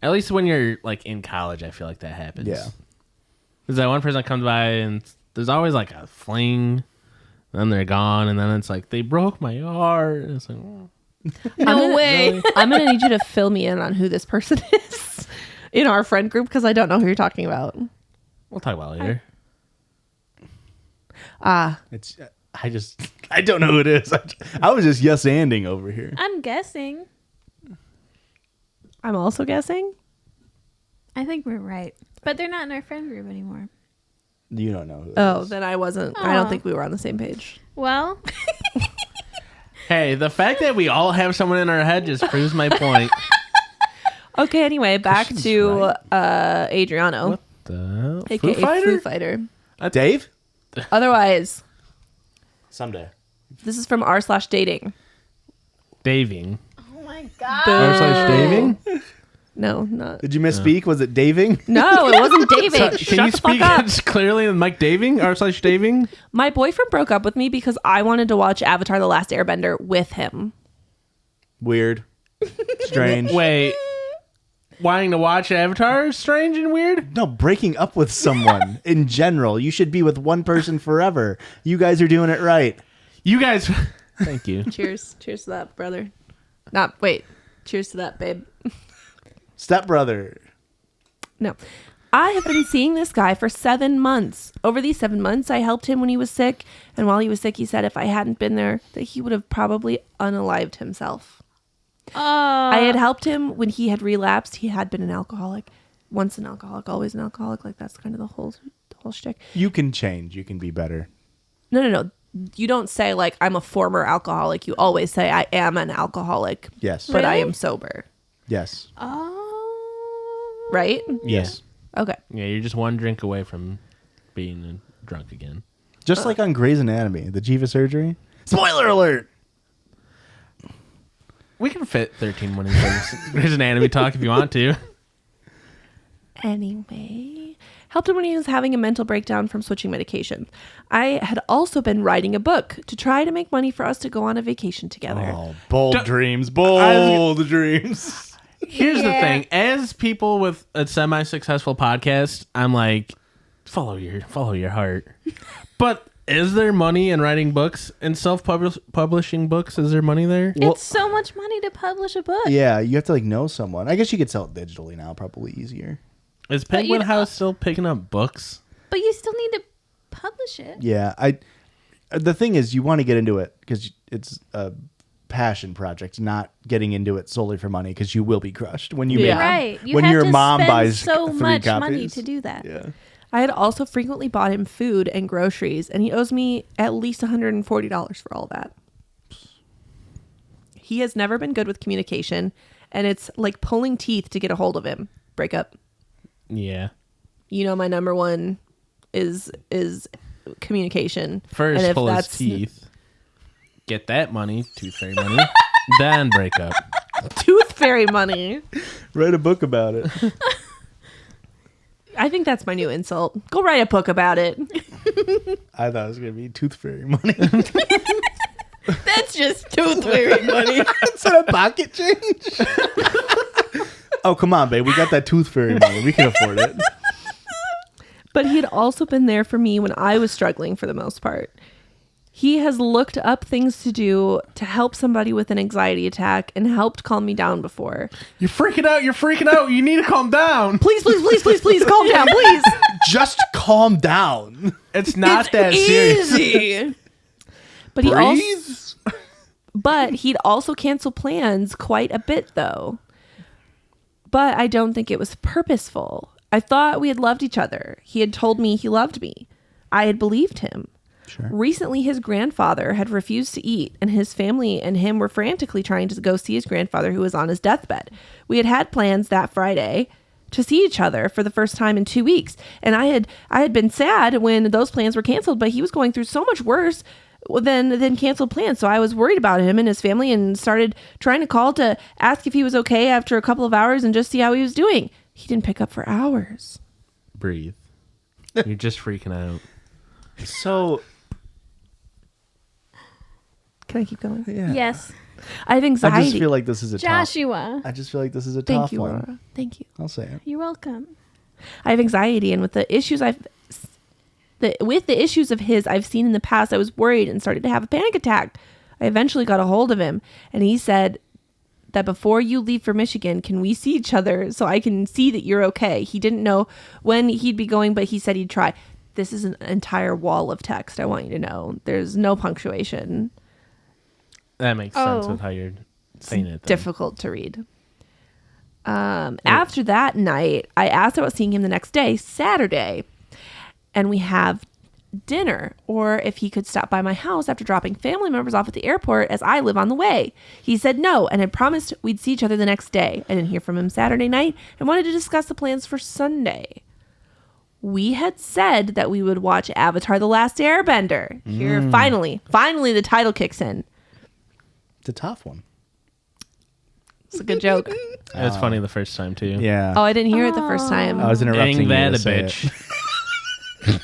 At least when you're like in college, I feel like that happens. Yeah. There's that one person that comes by and there's always like a fling, then they're gone, and then it's like they broke my heart. And it's like, oh. No way. I'm gonna need you to fill me in on who this person is in our friend group because I don't know who you're talking about. We'll talk about it later. It's I don't know who it is. I was just yes-anding over here. I'm guessing. I'm also guessing. I think we're right. But they're not in our friend group anymore. You don't know who it Oh, is. then I wasn't. I don't Aw. think we were on the same page. Well, Hey, the fact that we all have someone in our head just proves my point. Okay. Anyway, back Christian's to Adriano, What the aka Foo Fighter? Foo Fighter. Dave? Otherwise, Someday. this is from r/dating. Daving. oh my god. R/daving? No, not. Did you misspeak? Was it daving? No, it wasn't David. Can Shut you the fuck speak up. clearly in Mike Daving or / Daving? My boyfriend broke up with me because I wanted to watch Avatar: The Last Airbender with him. Weird. Strange. Wait, wanting to watch Avatar is strange and weird? No, breaking up with someone in general. You should be with one person forever. You guys are doing it right. You guys, thank you. Cheers. Cheers to that, brother. Cheers to that, babe. Stepbrother. No. I have been seeing this guy for 7 months. Over these 7 months, I helped him when he was sick. And while he was sick, he said if I hadn't been there, that he would have probably unalived himself. I had helped him when he had relapsed. He had been an alcoholic. Once an alcoholic, always an alcoholic. Like, that's kind of the whole shtick. You can change. You can be better. No. You don't say, like, I'm a former alcoholic. You always say, I am an alcoholic. Yes. But I am sober. Yes. Right? Yes. Okay. Yeah, you're just one drink away from being drunk again. Just like on Grey's Anatomy, the Jiva surgery. Spoiler alert! We can fit 13 morning Grey's Anatomy talk if you want to. Anyway, helped him when he was having a mental breakdown from switching medications. I had also been writing a book to try to make money for us to go on a vacation together. Oh, bold dreams. Bold dreams. Here's the thing. As people with a semi-successful podcast, I'm like, follow your heart. But is there money in writing books and self-publishing books? Is there money there? It's so much money to publish a book. Yeah, you have to know someone. I guess you could sell it digitally now, probably easier. Is Penguin House still picking up books? But you still need to publish it. Yeah, the thing is, you want to get into it because it's a passion project, not getting into it solely for money because you will be crushed when you make right. You when have your to mom spend buys so 3 much copies. money to do that. Yeah. I had also frequently bought him food and groceries, and he owes me at least $140 for all of that. He has never been good with communication, and it's like pulling teeth to get a hold of him. Break up. Yeah. You know, my number one is communication. First, and if pull his that's teeth. Get that money, tooth fairy money. Then break up. tooth fairy money. Write a book about it. I think that's my new insult. Go write a book about it. I thought it was going to be tooth fairy money. That's just tooth fairy money. Instead of pocket change. Oh, come on, babe. We got that tooth fairy money. We can afford it. But he had also been there for me when I was struggling for the most part. He has looked up things to do to help somebody with an anxiety attack and helped calm me down before. You're freaking out. You're freaking out. You need to calm down. Please, calm down, please. Just calm down. It's not that serious. Easy. But he'd also cancel plans quite a bit, though. But I don't think it was purposeful. I thought we had loved each other. He had told me he loved me. I had believed him. Sure. Recently, his grandfather had refused to eat, and his family and him were frantically trying to go see his grandfather who was on his deathbed. We had plans that Friday to see each other for the first time in 2 weeks. And I had been sad when those plans were canceled, but he was going through so much worse than canceled plans. So I was worried about him and his family and started trying to call to ask if he was okay after a couple of hours and just see how he was doing. He didn't pick up for hours. Breathe. You're just freaking out. So... Can I keep going? Yeah. Yes. I have anxiety. I just feel like this is a Joshua. I just feel like this is a Thank tough you, one. Laura. Thank you. I'll say it. You're welcome. I have anxiety, and with the issues of his I've seen in the past, I was worried and started to have a panic attack. I eventually got a hold of him, and he said that before you leave for Michigan, can we see each other so I can see that you're okay? He didn't know when he'd be going, but he said he'd try. This is an entire wall of text. I want you to know. There's no punctuation. That makes sense with how you're saying it. Then. Difficult to read. After that night, I asked about seeing him the next day, Saturday, and we have dinner, or if he could stop by my house after dropping family members off at the airport as I live on the way. He said no and had promised we'd see each other the next day. I didn't hear from him Saturday night and wanted to discuss the plans for Sunday. We had said that we would watch Avatar: The Last Airbender. Here, finally the title kicks in. It's a tough one. It's a good joke. It was funny the first time too. Yeah. Oh, I didn't hear it the first time. I was interrupting Dang you that to a say bitch. it.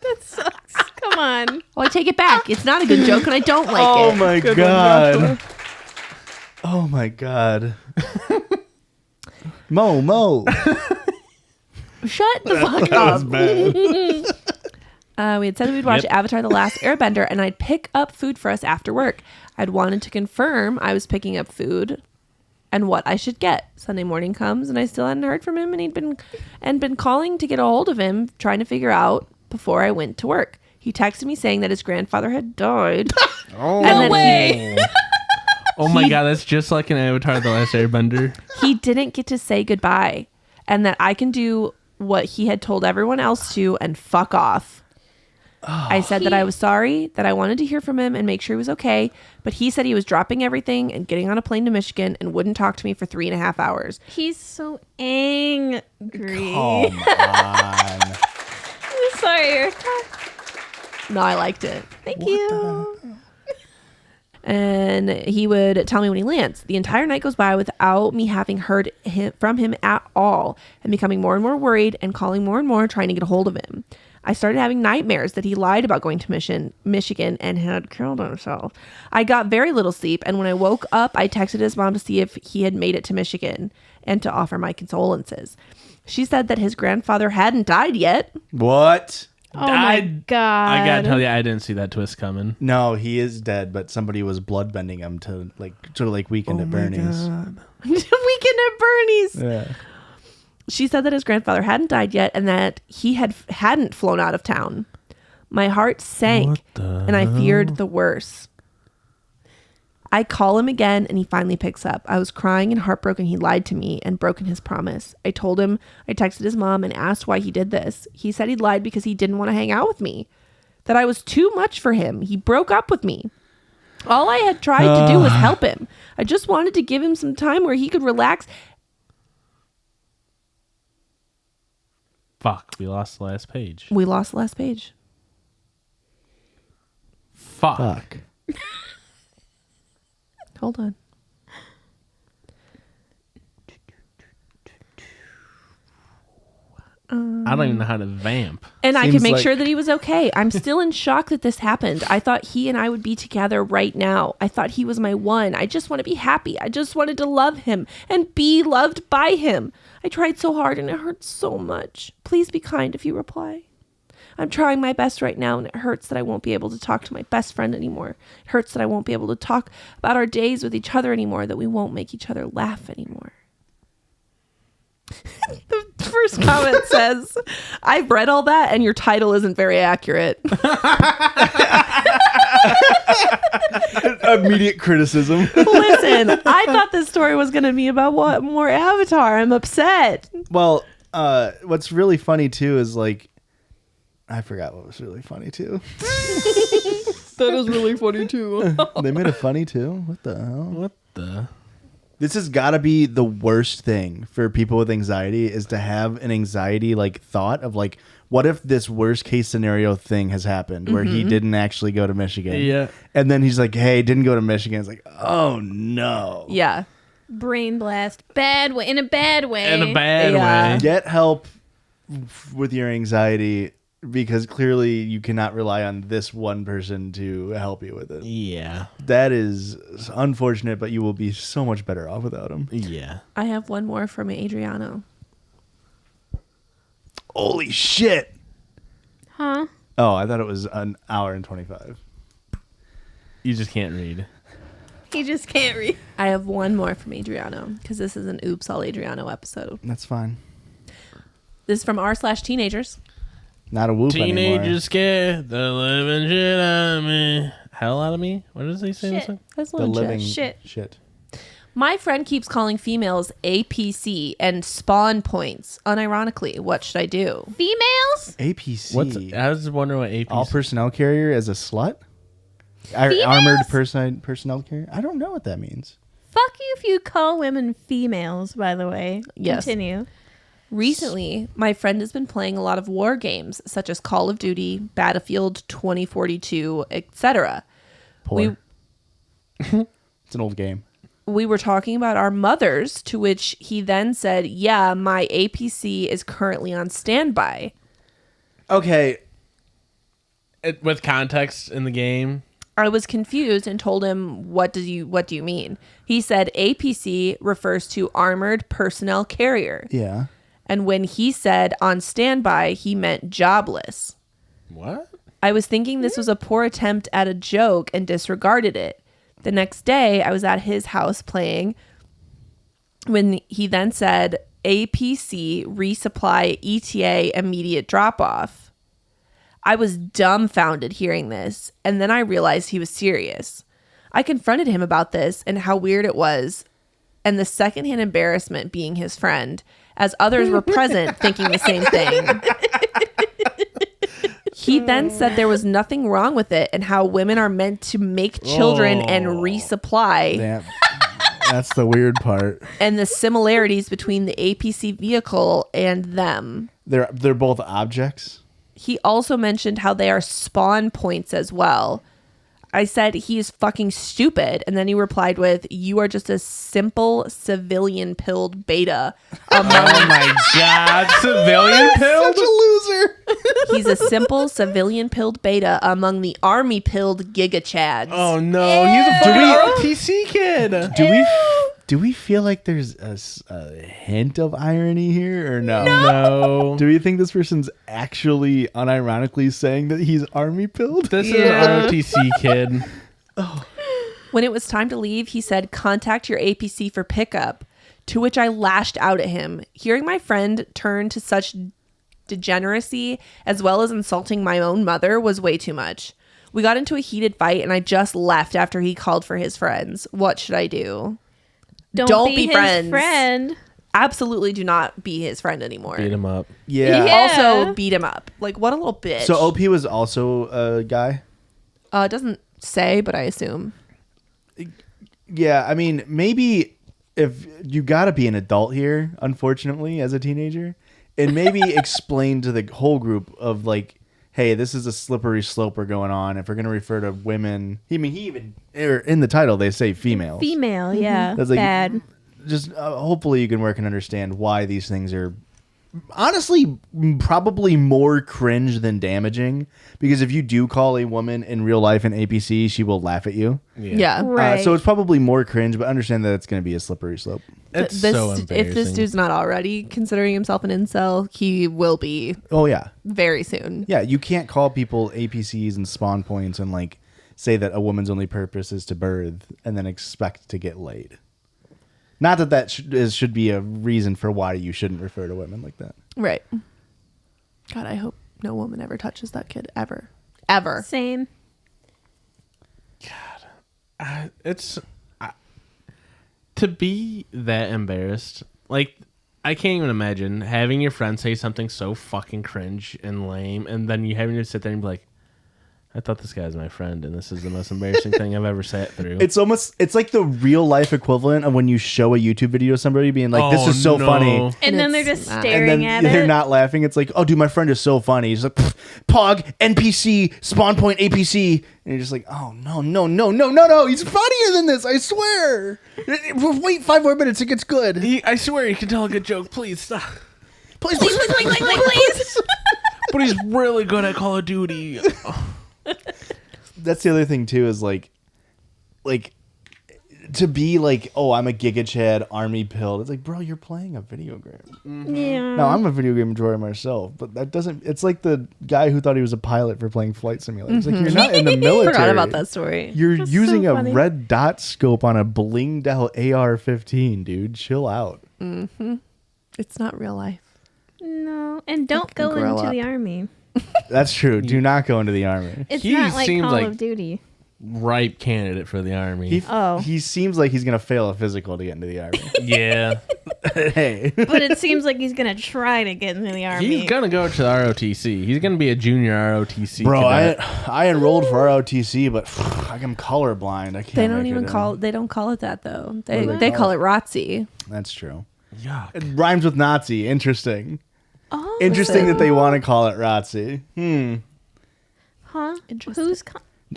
That sucks. Come on. Well, I take it back. It's not a good joke, and I don't like Oh it. my god. Oh my god. Mo. Shut the fuck up. We had said that we'd watch Avatar The Last Airbender, and I'd pick up food for us after work. I'd wanted to confirm I was picking up food and what I should get. Sunday morning comes, and I still hadn't heard from him, and he'd been calling to get a hold of him, trying to figure out before I went to work. He texted me saying that his grandfather had died. Oh, no way. Oh my god, that's just like an Avatar The Last Airbender. He didn't get to say goodbye, and that I can do what he had told everyone else to and fuck off. I said that I was sorry, that I wanted to hear from him and make sure he was okay, but he said he was dropping everything and getting on a plane to Michigan and wouldn't talk to me for 3.5 hours. He's so angry. Come on. I'm sorry, Erica. No, I liked it. Thank you. And he would tell me when he lands. The entire night goes by without me having heard from him at all, and becoming more and more worried and calling more and more, trying to get a hold of him. I started having nightmares that he lied about going to Michigan and had killed himself. I got very little sleep, and when I woke up, I texted his mom to see if he had made it to Michigan and to offer my condolences. She said that his grandfather hadn't died yet. What? Oh my god. I gotta tell you, I didn't see that twist coming. No, he is dead, but somebody was bloodbending him to like Weekend at Bernie's. Weekend at Bernie's. Yeah. She said that his grandfather hadn't died yet and that he hadn't flown out of town. My heart sank and I feared the worst. I call him again and he finally picks up. I was crying and heartbroken he lied to me and broken his promise. I told him, I texted his mom and asked why he did this. He said he lied because he didn't want to hang out with me, that I was too much for him. He broke up with me. All I had tried to do was help him. I just wanted to give him some time where he could relax. Fuck, we lost the last page. We lost the last page. Fuck. Hold on. I don't even know how to vamp. And I Seems could make like- sure that he was okay. I'm still in shock that this happened. I thought he and I would be together right now. I thought he was my one. I just want to be happy. I just wanted to love him and be loved by him. I tried so hard and it hurts so much. Please be kind if you reply. I'm trying my best right now and it hurts that I won't be able to talk to my best friend anymore. It hurts that I won't be able to talk about our days with each other anymore, that we won't make each other laugh anymore. The first comment says, I've read all that and your title isn't very accurate. Immediate criticism. Listen, I thought this story was going to be about what more Avatar. I'm upset. Well, what's really funny too is like, I forgot what was really funny too. That is really funny too. They made it funny too. What the hell? What the? This has got to be the worst thing for people with anxiety, is to have an anxiety like thought of like, what if this worst case scenario thing has happened where he didn't actually go to Michigan? Yeah. And then he's like, hey, didn't go to Michigan. It's like, oh no. Yeah. Brain blast. Bad way. In a bad way. In a bad Yeah. way. Get help with your anxiety, because clearly you cannot rely on this one person to help you with it. Yeah. That is unfortunate, but you will be so much better off without him. Yeah. I have one more from Adriano. Holy shit. Huh? Oh, I thought it was an hour and 25. You just can't read. He just can't read. I have one more from Adriano because this is an Oops All Adriano episode. That's fine. This is from r/teenagers. Not a whoop Teenagers anymore. scared the living shit out of me. Hell out of me? What does he say in this Shit. song? That's The legit. living Shit. My friend keeps calling females APC and spawn points. Unironically, what should I do? Females? APC. I was just wondering what AP. All personnel carrier as a slut? Females? Armored personnel carrier? I don't know what that means. Fuck you if you call women females, by the way. Yes. Continue. Recently, my friend has been playing a lot of war games such as Call of Duty, Battlefield 2042, etc. Poor. It's an old game. we were talking about our mothers, to which he then said, yeah, my APC is currently on standby. Okay. With context in the game. I was confused and told him, what do you mean? He said APC refers to armored personnel carrier. Yeah. And when he said on standby, he meant jobless. What? I was thinking this was a poor attempt at a joke and disregarded it. The next day, I was at his house playing when he then said APC resupply ETA immediate drop off. I was dumbfounded hearing this, and then I realized he was serious. I confronted him about this and how weird it was, and the secondhand embarrassment being his friend, as others were present thinking the same thing. He then said there was nothing wrong with it and how women are meant to make children and resupply. Damn. That's the weird part. And the similarities between the APC vehicle and them. They're both objects. He also mentioned how they are spawn points as well. I said he is fucking stupid, and then he replied with, "You are just a simple civilian pilled beta." Oh my god, civilian pilled? Such a loser. He's a simple civilian pilled beta among the army pilled giga chads. Oh no, he's a fucking ROTC kid. Do we feel like there's a hint of irony here or no? No. Do we think this person's actually unironically saying that he's army pilled? This is an ROTC kid. When it was time to leave, he said, "Contact your APC for pickup," to which I lashed out at him. Hearing my friend turn to such degeneracy, as well as insulting my own mother, was way too much. We got into a heated fight, and I just left after he called for his friends. What should I do? Don't be his friends. Friend. Absolutely do not be his friend anymore. Beat him up. Yeah. Also beat him up. Like, what a little bitch. So OP was also a guy? It doesn't say, but I assume. Yeah, I mean, maybe if you got to be an adult here, unfortunately, as a teenager, and maybe explain to the whole group of like, hey, this is a slippery slope we're going on. If we're going to refer to women, he even in the title they say females. Female, yeah. That's like, bad. Just hopefully you can work and understand why these things are honestly probably more cringe than damaging. Because if you do call a woman in real life an APC, she will laugh at you. Yeah. Right. So it's probably more cringe, but understand that it's going to be a slippery slope. It's so If embarrassing. this dude's not already considering himself an incel, he will be Oh, yeah. very soon. Yeah, you can't call people APCs and spawn points and like say that a woman's only purpose is to birth and then expect to get laid. Not that should be a reason for why you shouldn't refer to women like that. Right. God, I hope no woman ever touches that kid ever. Same. To be that embarrassed, like, I can't even imagine having your friend say something so fucking cringe and lame, and then you having to sit there and be like, I thought this guy's my friend, and this is the most embarrassing thing I've ever sat through. It's like the real life equivalent of when you show a YouTube video to somebody being like, this is so funny. And then they're it's just not. staring And at then they're it. not laughing. It's like, oh, dude, my friend is so funny. He's like, Pog, NPC, spawn point, APC. And you're just like, oh, no. He's funnier than this, I swear. Wait 5 more minutes, it gets good. I swear you can tell a good joke. Please stop. Please. But he's really good at Call of Duty. That's the other thing, too, is like to be like, oh, I'm a Giga Chad army pilled. It's like, bro, you're playing a video game. Yeah. No, I'm a video game enjoyer myself, but that doesn't. It's like the guy who thought he was a pilot for playing Flight Simulator. It's like, you're not in the military. Forgot about that story. You're That's using so a funny. red dot scope on a blinged out AR-15, dude. Chill out. It's not real life. No. And don't Fucking go grow into up. the army. That's true. Do not go into the army. It's He not like seems Call like- of Duty. Ripe candidate for the army. He seems like he's gonna fail a physical to get into the army. Yeah. Hey. But it seems like he's going to try to get into the army. He's going to go to the ROTC. He's going to be a junior ROTC Bro, cadet. I enrolled for ROTC, but I'm colorblind. I can't. They don't make even it call. in. They don't call it that though. do they They call call it ROTC. That's true. Yuck. It rhymes with Nazi. Interesting. Oh. Interesting that they want to call it ROTC. Huh? Interesting.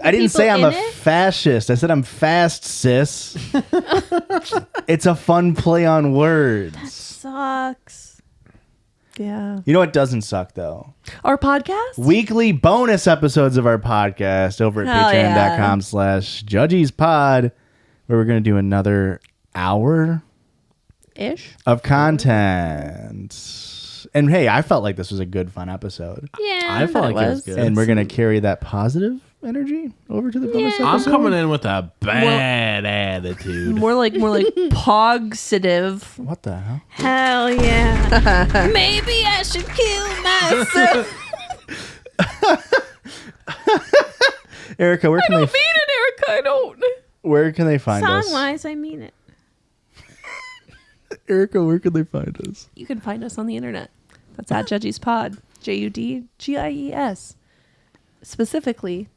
I didn't say I'm people a in it? fascist. I said I'm fast, sis. It's a fun play on words. Sucks. Yeah. You know what doesn't suck, though? Our podcast? Weekly bonus episodes of our podcast over at Hell yeah. patreon.com/judgiespod, where we're going to do another hour Ish. of content. And hey, I felt like this was a good, fun episode. Yeah. I felt like it was was. good. And we're going to carry that positive energy over to the bonus Yeah. I'm episode. coming in with a bad attitude. More like pogsitive. What the hell? Hell yeah. Maybe I should kill myself. Erica, where can they Mean it, Erica. I don't. where can they find us? Song-wise, I mean it. Erica, where can they find us? You can find us on the internet. That's at Judgies Pod. JUDGIES. Specifically,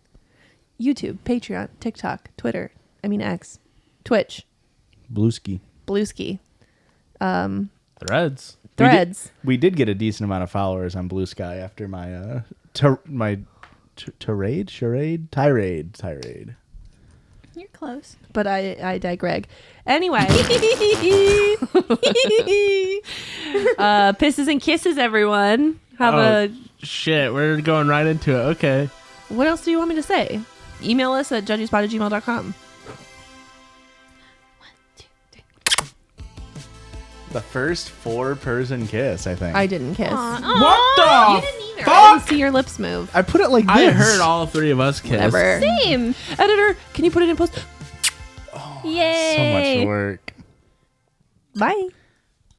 YouTube, Patreon, TikTok, Twitter. X, Twitch, Blueski. Blueski, Threads. Threads. We did get a decent amount of followers on Blue Sky after my tirade. You're close. But I digress. Anyway. Pisses and kisses, everyone. Have a... Shit, we're going right into it. Okay. What else do you want me to say? Email us at judgiespot@gmail.com. The first 4-person kiss, I think. I didn't kiss. What You the didn't either. I fuck? didn't see your lips move. I put it like this. I heard all 3 of us kiss. Whatever. Same. Editor, can you put it in post? Yay. So much work. Bye.